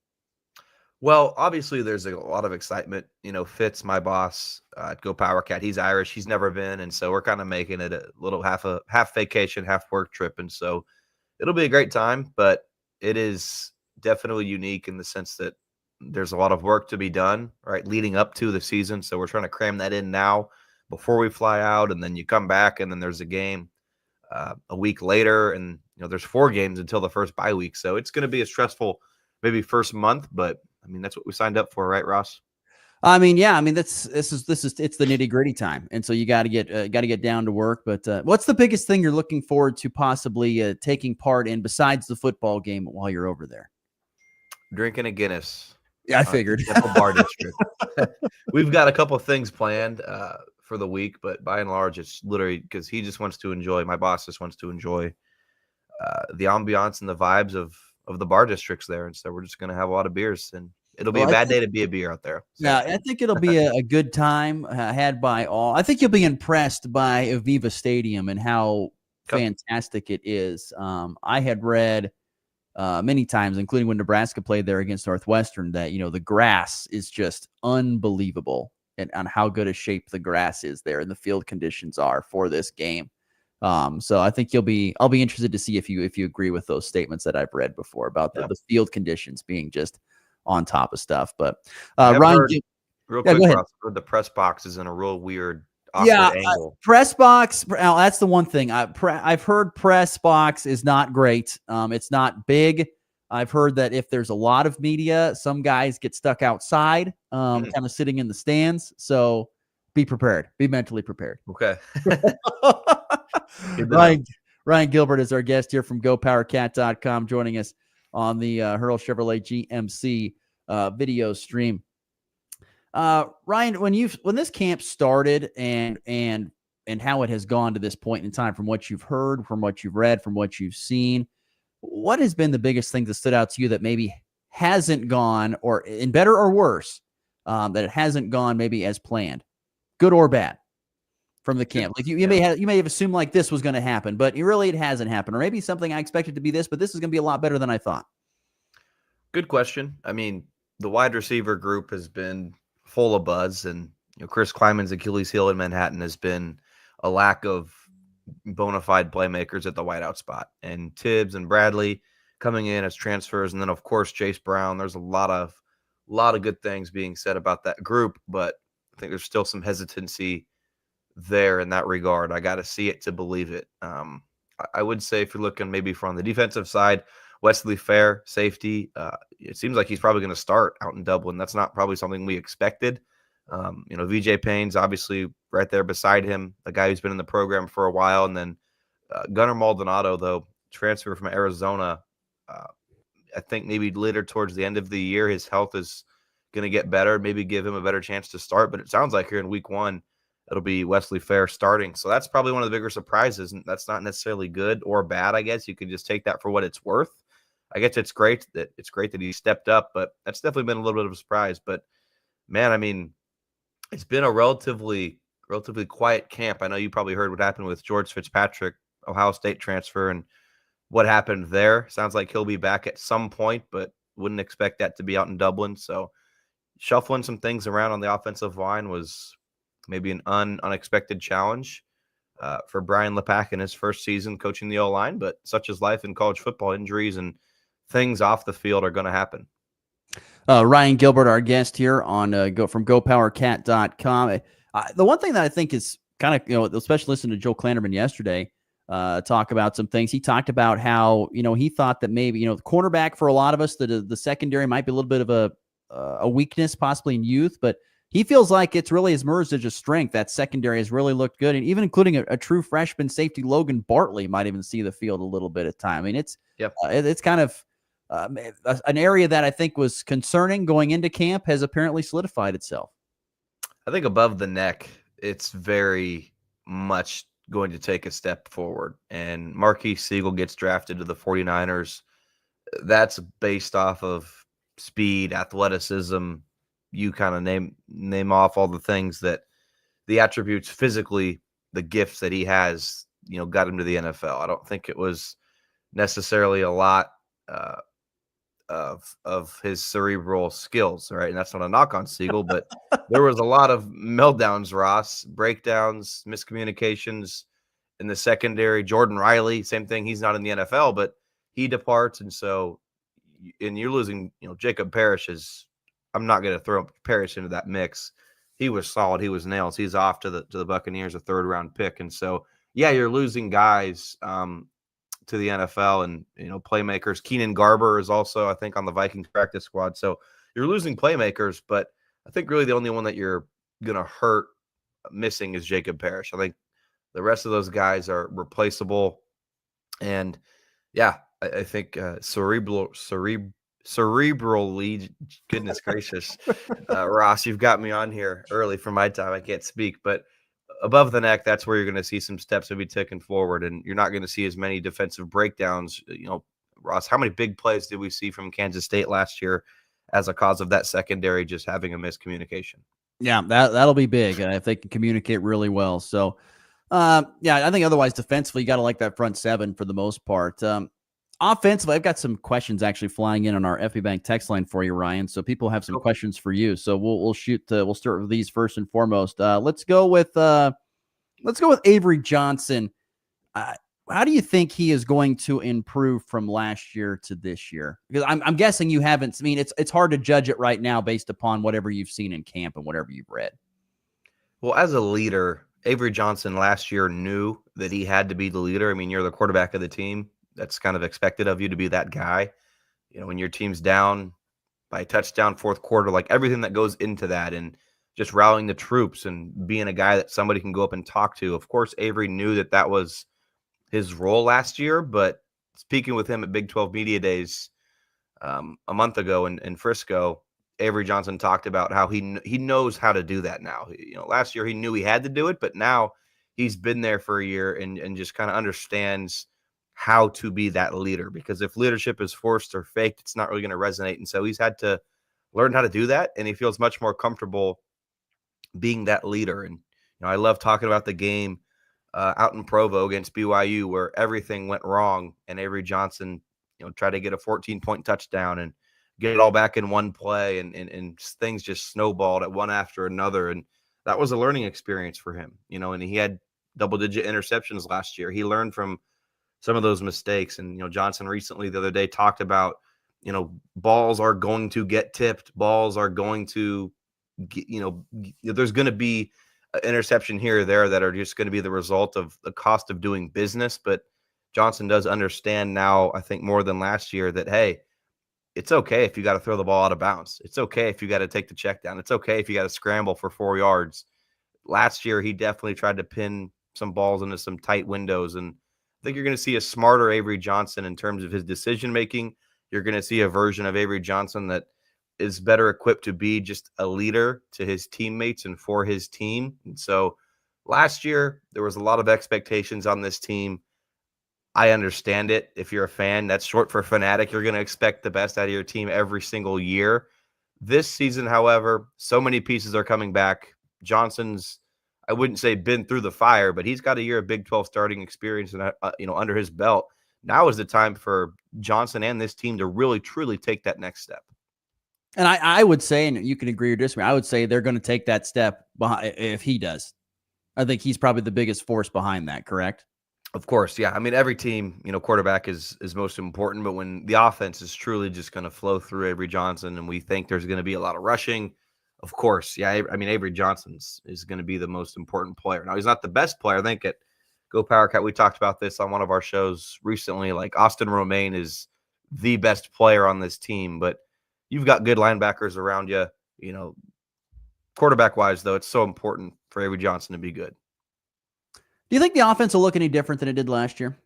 Well, obviously there's a lot of excitement. You know, Fitz, my boss at Go Power Cat, he's Irish. He's never been, and so we're kind of making it a little half vacation, half work trip, and so it'll be a great time. But it is definitely unique in the sense that there's a lot of work to be done, right, leading up to the season. So we're trying to cram that in now before we fly out, and then you come back, and then there's a game a week later, and there's 4 games until the first bye week. So it's going to be a stressful, maybe first month, but I mean that's what we signed up for, right, Ross? I mean, yeah. I mean, it's the nitty gritty time, and so you got to get down to work. But what's the biggest thing you're looking forward to possibly taking part in besides the football game while you're over there? Drinking a Guinness. Yeah, I figured. Bar District. We've got a couple of things planned for the week, but by and large, it's literally because he just wants to enjoy. My boss just wants to enjoy the ambiance and the vibes of the bar districts there, and so we're just going to have a lot of beers, and it'll be a bad day to be a beer out there. So. Yeah, I think it'll be a good time had by all. I think you'll be impressed by Aviva Stadium and how fantastic it is. I had read many times, including when Nebraska played there against Northwestern, that the grass is just unbelievable, and on how good a shape the grass is there and the field conditions are for this game. So I think I'll be interested to see if you agree with those statements that I've read before about the field conditions being just on top of stuff. But Ryan, real quick, Ross, the press box is in a real weird, awkward angle. Press box. That's the one thing I've heard. Press box is not great. It's not big. I've heard that if there's a lot of media, some guys get stuck outside, kind of sitting in the stands. So be prepared. Be mentally prepared. Okay. Ryan Gilbert is our guest here from GoPowerCat.com, joining us on the Hurl Chevrolet GMC video stream. Ryan, when this camp started and how it has gone to this point in time, from what you've heard, from what you've read, from what you've seen, what has been the biggest thing that stood out to you that maybe hasn't gone, or in better or worse, that it hasn't gone maybe as planned, good or bad, from the camp? Like you may have assumed like this was going to happen, but it hasn't happened. Or maybe something I expected to be this, but this is going to be a lot better than I thought. Good question. I mean, the wide receiver group has been full of buzz, and Chris Kleiman's Achilles heel in Manhattan has been a lack of bona fide playmakers at the wideout spot. And Tibbs and Bradley coming in as transfers, and then of course Chase Brown. There's a lot of good things being said about that group, but I think there's still some hesitancy there in that regard. I got to see it to believe it. I would say if you're looking maybe from the defensive side, Wesley Fair, safety, it seems like he's probably going to start out in Dublin. That's not probably something we expected. VJ Payne's obviously right there beside him, the guy who's been in the program for a while. And then Gunnar Maldonado, though, transfer from Arizona. I think maybe later towards the end of the year, his health is going to get better, maybe give him a better chance to start. But it sounds like here in week 1, it'll be Wesley Fair starting. So that's probably one of the bigger surprises. And that's not necessarily good or bad, I guess. You can just take that for what it's worth. I guess it's great that he stepped up, but that's definitely been a little bit of a surprise. But man, I mean, it's been a relatively quiet camp. I know you probably heard what happened with George Fitzpatrick, Ohio State transfer, and what happened there. Sounds like he'll be back at some point, but wouldn't expect that to be out in Dublin. So shuffling some things around on the offensive line was maybe an unexpected challenge for Brian Lepak in his first season coaching the O-line, but such is life in college football. Injuries and things off the field are going to happen. Ryan Gilbert, our guest here on from GoPowerCat.com. The one thing that I think is kind of, especially listening to Joe Klanderman yesterday talk about some things. He talked about how, he thought that maybe, the cornerback for a lot of us, the secondary might be a little bit of a weakness possibly in youth, but he feels like it's really emerged as a strength. That secondary has really looked good, and even including a true freshman safety, Logan Bartley, might even see the field a little bit at time. I mean, it's kind of an area that I think was concerning going into camp has apparently solidified itself. I think above the neck, it's very much going to take a step forward. And Marquise Siegel gets drafted to the 49ers. That's based off of speed, athleticism. You kind of name off all the things that the attributes physically, the gifts that he has, got him to the NFL. I don't think it was necessarily a lot of his cerebral skills, right? And that's not a knock on Siegel, but there was a lot of meltdowns, Ross, breakdowns, miscommunications in the secondary. Jordan Riley, same thing. He's not in the NFL, but he departs. And you're losing, Jacob Parrish is, I'm not going to throw Parrish into that mix. He was solid. He was nails. He's off to the Buccaneers, a 3rd round pick. And so, yeah, you're losing guys to the NFL and, playmakers. Keenan Garber is also, I think, on the Vikings practice squad. So you're losing playmakers, but I think really the only one that you're going to hurt missing is Jacob Parrish. I think the rest of those guys are replaceable. And yeah, I think cerebrally, goodness gracious, Ross, you've got me on here early for my time. I can't speak, but above the neck, that's where you're going to see some steps to be taken forward, and you're not going to see as many defensive breakdowns. Ross, how many big plays did we see from Kansas State last year as a cause of that secondary just having a miscommunication? Yeah, that'll be big if they can communicate really well. So, I think otherwise defensively, you got to like that front 7 for the most part. Offensively, I've got some questions actually flying in on our FB Bank text line for you, Ryan. So people have some questions for you. So we'll start with these first and foremost. Let's go with Avery Johnson. How do you think he is going to improve from last year to this year? Because I'm guessing you haven't. I mean, it's hard to judge it right now based upon whatever you've seen in camp and whatever you've read. Well, as a leader, Avery Johnson last year knew that he had to be the leader. I mean, you're the quarterback of the team. That's kind of expected of you to be that guy. When your team's down by a touchdown, 4th quarter, like everything that goes into that and just rallying the troops and being a guy that somebody can go up and talk to. Of course, Avery knew that was his role last year, but speaking with him at Big 12 Media Days a month ago in Frisco, Avery Johnson talked about how he knows how to do that now. Last year he knew he had to do it, but now he's been there for a year and just kind of understands how to be that leader, because if leadership is forced or faked, it's not really going to resonate. And so he's had to learned how to do that, and he feels much more comfortable being that leader. And I love talking about the game out in Provo against BYU where everything went wrong, and Avery Johnson, tried to get a 14-point touchdown and get it all back in one play, and things just snowballed at one after another. And that was a learning experience for him, and he had double-digit interceptions last year. He learned from some of those mistakes. And, Johnson recently the other day talked about, balls are going to get tipped. Balls are going to, there's going to be an interception here or there that are just going to be the result of the cost of doing business. But Johnson does understand now, I think more than last year, that, hey, it's okay if you got to throw the ball out of bounds. It's okay if you got to take the check down. It's okay if you got to scramble for 4 yards. Last year, he definitely tried to pin some balls into some tight windows. And I think you're going to see a smarter Avery Johnson in terms of his decision-making. You're going to see a version of Avery Johnson that is better equipped to be just a leader to his teammates and for his team. And so last year, there was a lot of expectations on this team. I understand it. If you're a fan, that's short for fanatic. You're going to expect the best out of your team every single year. This season, however, so many pieces are coming back. Johnson's, I wouldn't say been through the fire, but he's got a year of Big 12 starting experience and under his belt. Now is the time for Johnson and this team to really, truly take that next step. And I would say, and you can agree or disagree, I would say they're going to take that step behind if he does. I think he's probably the biggest force behind that, correct? Of course, yeah. I mean, every team, quarterback is most important, but when the offense is truly just going to flow through Avery Johnson and we think there's going to be a lot of rushing, of course, yeah. I mean, Avery Johnson is going to be the most important player. Now, he's not the best player. I think at Go Power Cat, we talked about this on one of our shows recently. Like, Austin Romaine is the best player on this team, but you've got good linebackers around you. Quarterback-wise, though, it's so important for Avery Johnson to be good. Do you think the offense will look any different than it did last year?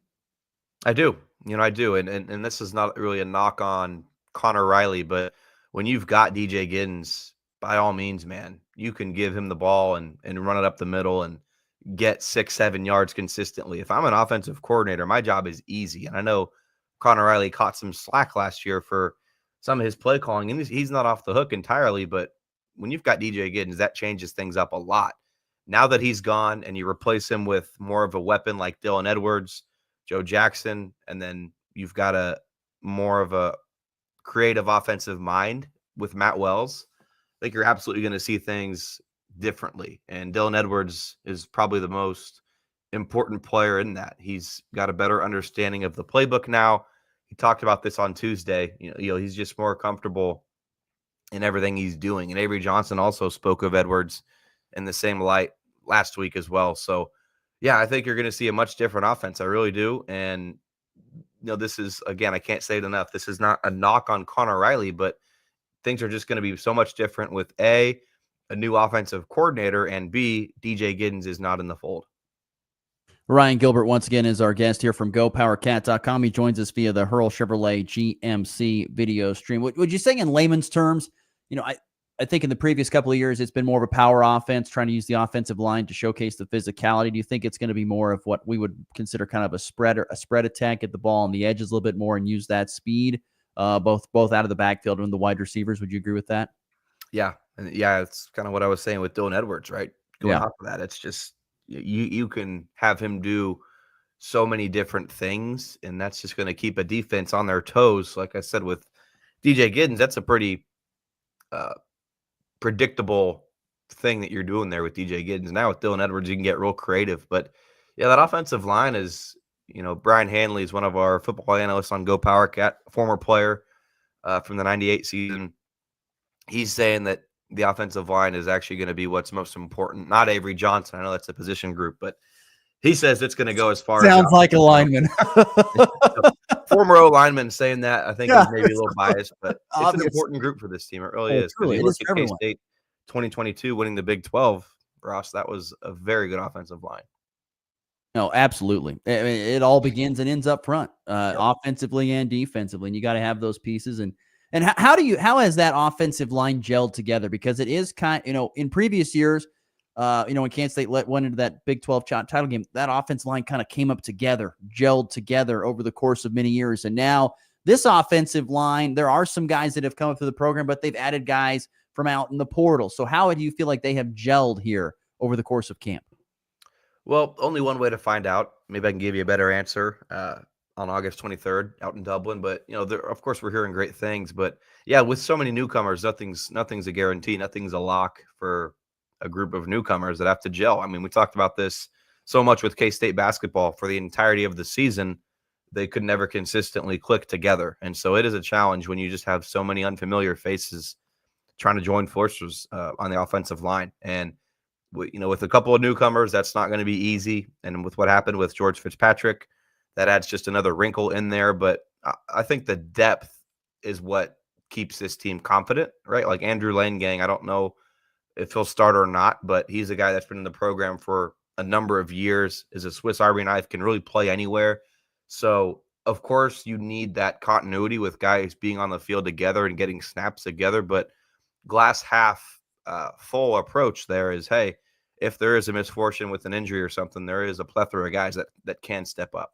I do. I do. And this is not really a knock on Connor Riley, but when you've got DJ Giddens, by all means, man, you can give him the ball and run it up the middle and get 6-7 yards consistently. If I'm an offensive coordinator, my job is easy. And I know Connor Riley caught some slack last year for some of his play calling, and he's not off the hook entirely, but when you've got DJ Giddens, that changes things up a lot. Now that he's gone and you replace him with more of a weapon like Dylan Edwards, Joe Jackson, and then you've got a more of a creative offensive mind with Matt Wells, I think you're absolutely going to see things differently. And Dylan Edwards is probably the most important player in that. He's got a better understanding of the playbook now. He talked about this on Tuesday. He's just more comfortable in everything he's doing. And Avery Johnson also spoke of Edwards in the same light last week as well. So, yeah, I think you're going to see a much different offense. I really do. And, this is, again, I can't say it enough. This is not a knock on Connor Riley, but things are just going to be so much different with a new offensive coordinator, and B, DJ Giddens is not in the fold. Ryan Gilbert, once again, is our guest here from GoPowerCat.com. He joins us via the Hurl Chevrolet GMC video stream. Would you say in layman's terms, I think in the previous couple of years, it's been more of a power offense, trying to use the offensive line to showcase the physicality. Do you think it's going to be more of what we would consider kind of a spread attack, get the ball on the edges a little bit more and use that speed, both out of the backfield and the wide receivers? Would you agree with that? Yeah. And yeah, it's kind of what I was saying with Dylan Edwards, right? Going off of that, it's just you can have him do so many different things, and that's just going to keep a defense on their toes. Like I said, with DJ Giddens, that's a pretty predictable thing that you're doing there with DJ Giddens. Now with Dylan Edwards, you can get real creative. But yeah, that offensive line is, Brian Hanley is one of our football analysts on Go Power Cat, former player from the 98 season. He's saying that the offensive line is actually going to be what's most important. Not Avery Johnson. I know that's a position group, but he says it's going to go as far Sounds like a lineman. Former O-lineman saying that, I think is maybe a little biased, but it's an important group for this team. It really is. Truly, you look at K-State 2022 winning the Big 12, Ross, that was a very good offensive line. No, absolutely. It all begins and ends up front, offensively and defensively, and you got to have those pieces. And how has that offensive line gelled together? Because it is in previous years, when Kansas State went into that Big 12 title game, that offensive line kind of came up together, gelled together over the course of many years. And now This offensive line, there are some guys that have come up through the program, but they've added guys from out in the portal. So how do you feel like they have gelled here over the course of camp? Well, only one way to find out. Maybe I can give you a better answer on August 23rd out in Dublin. But of course, we're hearing great things. But yeah, with so many newcomers, nothing's a guarantee. Nothing's a lock for a group of newcomers that have to gel. I mean, we talked about this so much with K-State basketball for the entirety of the season. They could never consistently click together, and so it is a challenge when you just have so many unfamiliar faces trying to join forces on the offensive line. And with a couple of newcomers, that's not going to be easy. And with what happened with George Fitzpatrick, that adds just another wrinkle in there. But I think the depth is what keeps this team confident, right? Like Andrew Langang, I don't know if he'll start or not, but he's a guy that's been in the program for a number of years, is a Swiss Army knife, can really play anywhere. So, of course, you need that continuity with guys being on the field together and getting snaps together. But glass half full approach there is, hey, if there is a misfortune with an injury or something, there is a plethora of guys that can step up.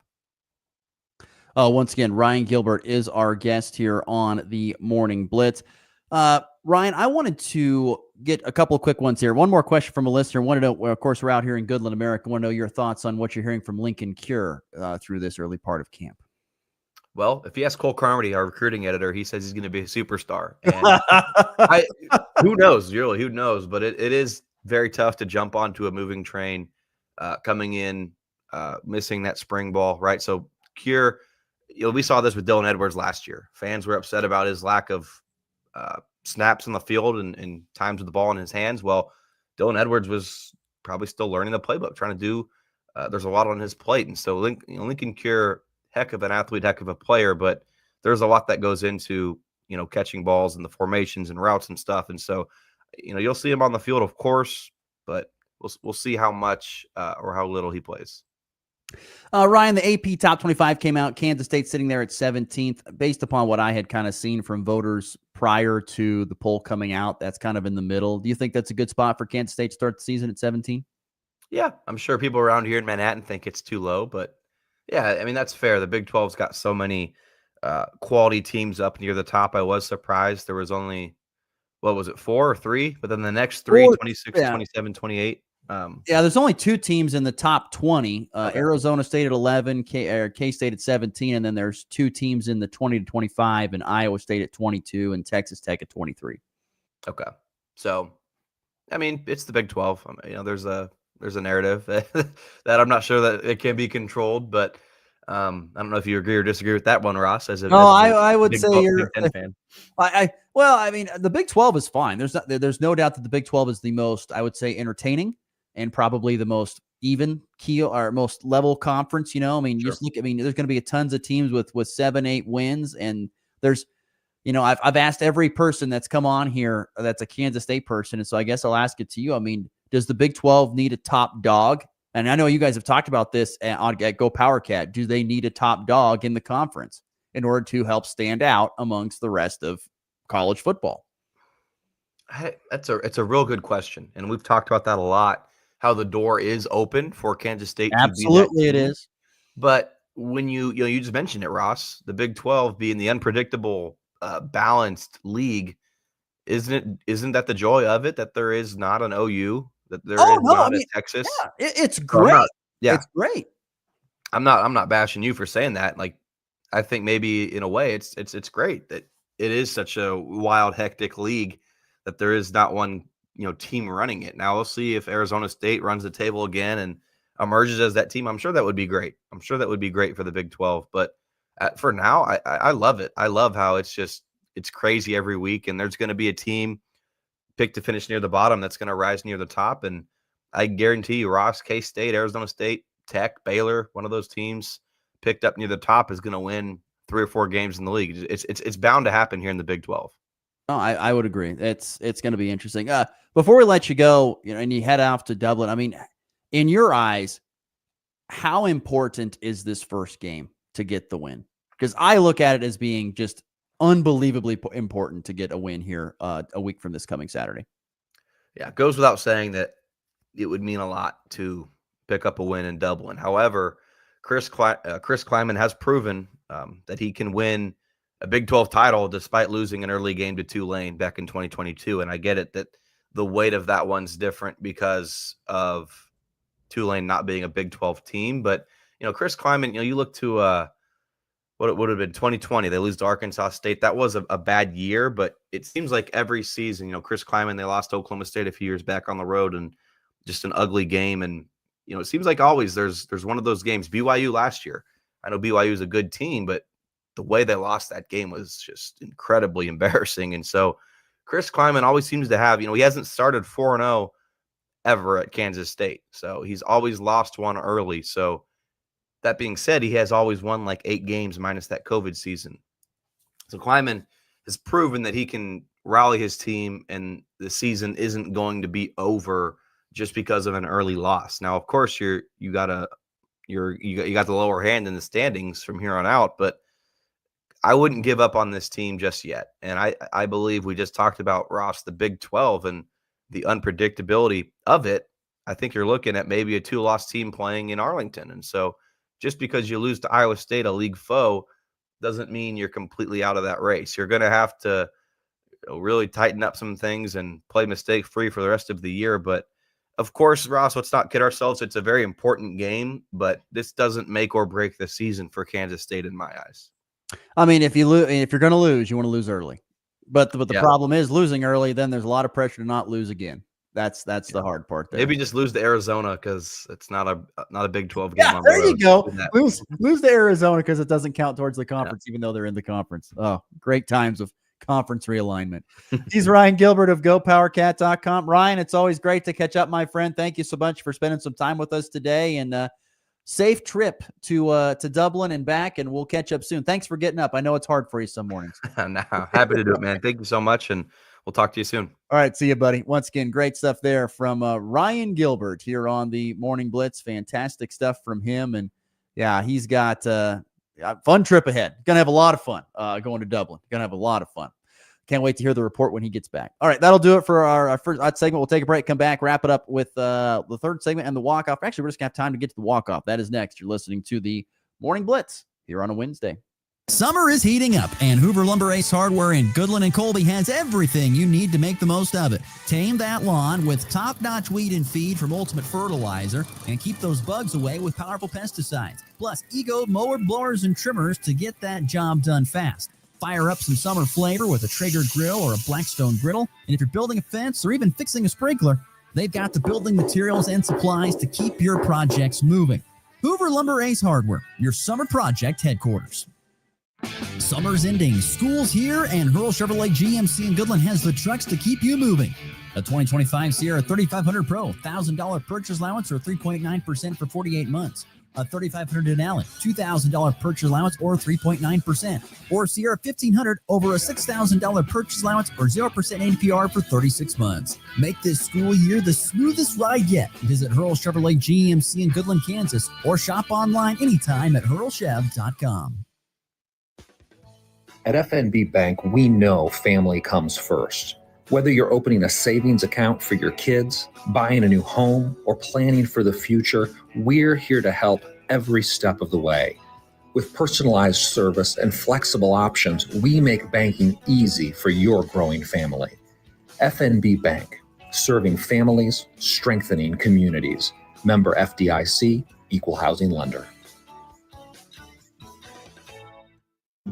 Once again, Ryan Gilbert is our guest here on the Morning Blitz. Ryan, I wanted to get a couple of quick ones here. One more question from a listener. Wanted to know, of course, we're out here in Goodland, America. Want to know your thoughts on what you're hearing from Lincoln Cure through this early part of camp. Well, if you ask Cole Carmody, our recruiting editor, he says he's going to be a superstar. And who knows, really, who knows? But it is very tough to jump onto a moving train coming in, missing that spring ball, right? So Cure, we saw this with Dylan Edwards last year. Fans were upset about his lack of snaps on the field and times with the ball in his hands. Well, Dylan Edwards was probably still learning the playbook, trying to do there's a lot on his plate. And so Lincoln Cure, heck of an athlete, heck of a player, but there's a lot that goes into, catching balls and the formations and routes and stuff. And so, you'll see him on the field, of course, but we'll see how much or how little he plays. Ryan, the AP Top 25 came out. Kansas State sitting there at 17th. Based upon what I had kind of seen from voters prior to the poll coming out, that's kind of in the middle. Do you think that's a good spot for Kansas State to start the season at 17? Yeah, I'm sure people around here in Manhattan think it's too low, but yeah, I mean, that's fair. The Big 12's got so many quality teams up near the top. I was surprised there was only, 4 or 3? But then the next 3, 26, 27, 28. There's only 2 teams in the top 20. Arizona State at 11, K-State at 17, and then there's 2 teams in the 20 to 25, and Iowa State at 22, and Texas Tech at 23. Okay. So, I mean, it's the Big 12. There's a narrative that I'm not sure that it can be controlled, but I don't know if you agree or disagree with that one, Ross. I would Big say 12, you're Big 10 fan. I mean, the Big 12 is fine. There's no doubt that the Big 12 is the most, I would say, entertaining and probably the most even keel or most level conference. Just look. There's going to be tons of teams with 7-8 wins, and there's. I've asked every person that's come on here that's a Kansas State person, and so I guess I'll ask it to you. Does the Big 12 need a top dog? And I know you guys have talked about this at Go PowerCat. Do they need a top dog in the conference in order to help stand out amongst the rest of college football? It's a real good question, and we've talked about that a lot. How the door is open for Kansas State. Absolutely, it is. But when you just mentioned it, Ross, the Big 12 being the unpredictable, balanced league, isn't that the joy of it? That there is not an OU, that there is not a Texas. Yeah, it's great. It's great. I'm not bashing you for saying that. Like, I think maybe in a way it's great that it is such a wild, hectic league that there is not one team running it. Now we'll see if Arizona State runs the table again and emerges as that team. I'm sure that would be great. I'm sure that would be great for the Big 12. But for now, I love it. I love how it's crazy every week, and there's going to be a team picked to finish near the bottom that's going to rise near the top. And I guarantee you, Ross, K-State, Arizona State, Tech, Baylor, one of those teams picked up near the top is going to win 3 or 4 games in the league. It's bound to happen here in the Big 12. Oh, I would agree. It's going to be interesting. Before we let you go, and you head off to Dublin, in your eyes, how important is this first game to get the win? Because I look at it as being just unbelievably important to get a win here a week from this coming Saturday. Yeah, it goes without saying that it would mean a lot to pick up a win in Dublin. However, Chris Kleiman has proven that he can win a Big 12 title despite losing an early game to Tulane back in 2022. And I get it that the weight of that one's different because of Tulane not being a Big 12 team. But, Chris Kleiman, you look to what it would have been 2020. They lose to Arkansas State. That was a bad year, but it seems like every season, Chris Kleiman, they lost to Oklahoma State a few years back on the road and just an ugly game. And, it seems like always there's one of those games. BYU last year. I know BYU is a good team, but the way they lost that game was just incredibly embarrassing. And so Chris Kleiman always seems to have, he hasn't started 4-0 ever at Kansas State. So he's always lost one early. So that being said, he has always won like 8 games minus that COVID season. So Kleiman has proven that he can rally his team and the season isn't going to be over just because of an early loss. Now, of course, you got the lower hand in the standings from here on out, but I wouldn't give up on this team just yet. And I believe we just talked about, Ross, the Big 12 and the unpredictability of it. I think you're looking at maybe a 2-loss team playing in Arlington. And so just because you lose to Iowa State, a league foe, doesn't mean you're completely out of that race. You're going to have to really tighten up some things and play mistake-free for the rest of the year. But, of course, Ross, let's not kid ourselves. It's a very important game, but this doesn't make or break the season for Kansas State in my eyes. I mean, if you're going to lose, you want to lose early. But the problem is losing early, then there's a lot of pressure to not lose again. That's the hard part there. Maybe just lose to Arizona because it's not a Big 12 game. Yeah, there you go. Lose to Arizona because it doesn't count towards the conference, even though they're in the conference. Oh, great times of conference realignment. He's Ryan Gilbert of GoPowerCat.com. Ryan, it's always great to catch up, my friend. Thank you so much for spending some time with us today, and safe trip to Dublin and back, and we'll catch up soon. Thanks for getting up. I know it's hard for you some mornings. No, happy to do it, man. Thank you so much, and we'll talk to you soon. All right, see you, buddy. Once again, great stuff there from Ryan Gilbert here on the Morning Blitz. Fantastic stuff from him, and yeah, he's got a fun trip ahead. Gonna have a lot of fun going to Dublin. Gonna have a lot of fun. Can't wait to hear the report when he gets back. All right, that'll do it for our first segment. We'll take a break, come back, wrap it up with the third segment and the walk-off. Actually, we're just going to have time to get to the walk-off. That is next. You're listening to the Morning Blitz here on a Wednesday. Summer is heating up, and Hoover Lumber Ace Hardware in Goodland and Colby has everything you need to make the most of it. Tame that lawn with top-notch weed and feed from Ultimate Fertilizer, and keep those bugs away with powerful pesticides. Plus, Ego mower blowers and trimmers to get that job done fast. Fire up some summer flavor with a Traeger grill or a Blackstone griddle. And if you're building a fence or even fixing a sprinkler, they've got the building materials and supplies to keep your projects moving. Hoover Lumber Ace Hardware, your summer project headquarters. Summer's ending, school's here, and Hurl Chevrolet GMC in Goodland has the trucks to keep you moving. A 2025 Sierra 3500 Pro, $1,000 purchase allowance or 3.9% for 48 months. A 3500 Denali, $2,000 purchase allowance or 3.9%. Or Sierra 1500 over a $6,000 purchase allowance or 0% APR for 36 months. Make this school year the smoothest ride yet. Visit Hurl Chevrolet GMC in Goodland, Kansas, or shop online anytime at hurlchev.com. At FNB Bank, we know family comes first. Whether you're opening a savings account for your kids, buying a new home, or planning for the future, we're here to help every step of the way. With personalized service and flexible options, we make banking easy for your growing family. FNB Bank, serving families, strengthening communities. Member FDIC, Equal Housing Lender.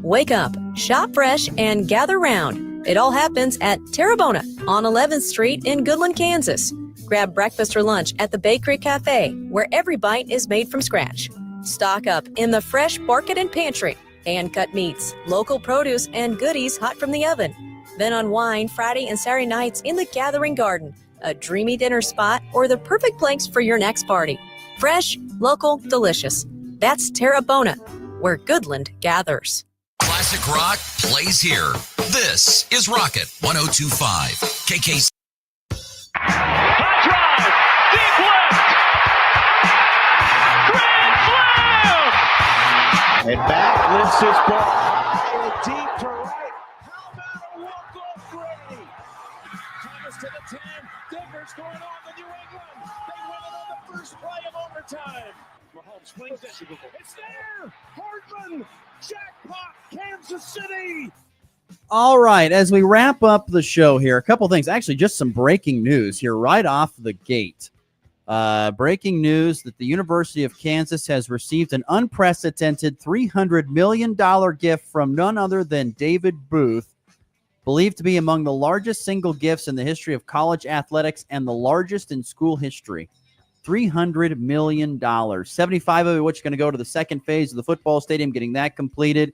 Wake up, shop fresh, and gather round. It all happens at Terrebonne on 11th Street in Goodland, Kansas. Grab breakfast or lunch at the Bakery Cafe, where every bite is made from scratch. Stock up in the fresh market and pantry, hand-cut meats, local produce, and goodies hot from the oven. Then unwind Friday and Saturday nights in the Gathering Garden, a dreamy dinner spot, or the perfect place for your next party. Fresh, local, delicious. That's Terrebonne, where Goodland gathers. Classic rock plays here. This is Rocket 102.5 KKC. High drive, deep left, grand slam! And back lifts his ball deep to right. How about a walk-off Grady? Thomas to the 10. Denver's going on to New England. They win it on the first play of overtime. Mahomes swings it. It's there. Hardman. Jackpot. Kansas City. All right, as we wrap up the show here, a couple things. Actually, just some breaking news here right off the gate. Breaking news that the University of Kansas has received an unprecedented $300 million gift from none other than David Booth, believed to be among the largest single gifts in the history of college athletics and the largest in school history. $300 million. 75 of it, which is going to go to the second phase of the football stadium, getting that completed.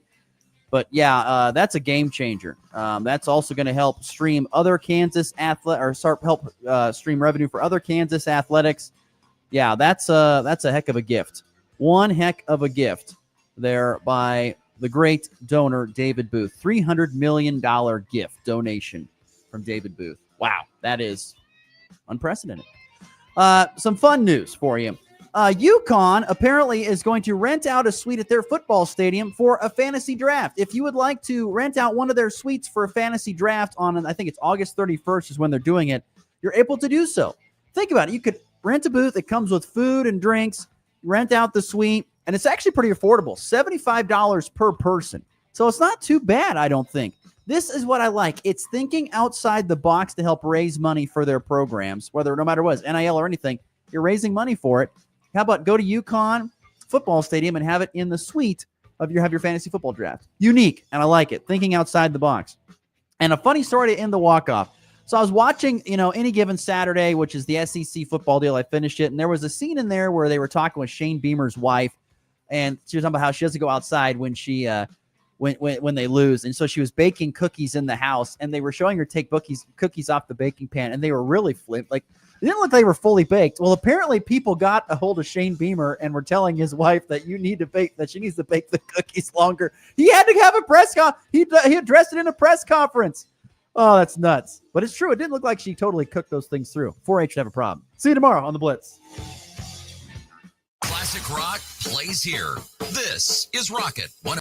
But yeah, that's a game changer. That's also going to help stream other Kansas stream revenue for other Kansas athletics. Yeah, that's a heck of a gift. One heck of a gift there by the great donor David Booth. $300 million gift donation from David Booth. Wow, that is unprecedented. Some fun news for you. UConn apparently is going to rent out a suite at their football stadium for a fantasy draft. If you would like to rent out one of their suites for a fantasy draft on, I think it's August 31st is when they're doing it, you're able to do so. Think about it. You could rent a booth. It comes with food and drinks, rent out the suite, and it's actually pretty affordable, $75 per person. So it's not too bad, I don't think. This is what I like. It's thinking outside the box to help raise money for their programs, whether no matter what, it's NIL or anything, you're raising money for it. How about go to UConn football stadium and have it in the suite of your fantasy football draft? Unique, and I like it. Thinking outside the box. And a funny story to end the walk-off. So I was watching, Any Given Saturday, which is the SEC football deal. I finished it, and there was a scene in there where they were talking with Shane Beamer's wife, and she was talking about how she doesn't go outside when she when they lose. And so she was baking cookies in the house, and they were showing her take cookies off the baking pan, and they were really flipped. Like, it didn't look like they were fully baked. Well, apparently people got a hold of Shane Beamer and were telling his wife that she needs to bake the cookies longer. He had to have a press conference. He addressed it in a press conference. Oh, that's nuts. But it's true. It didn't look like she totally cooked those things through. 4-H should have a problem. See you tomorrow on the Blitz. Classic rock plays here. This is Rocket 1.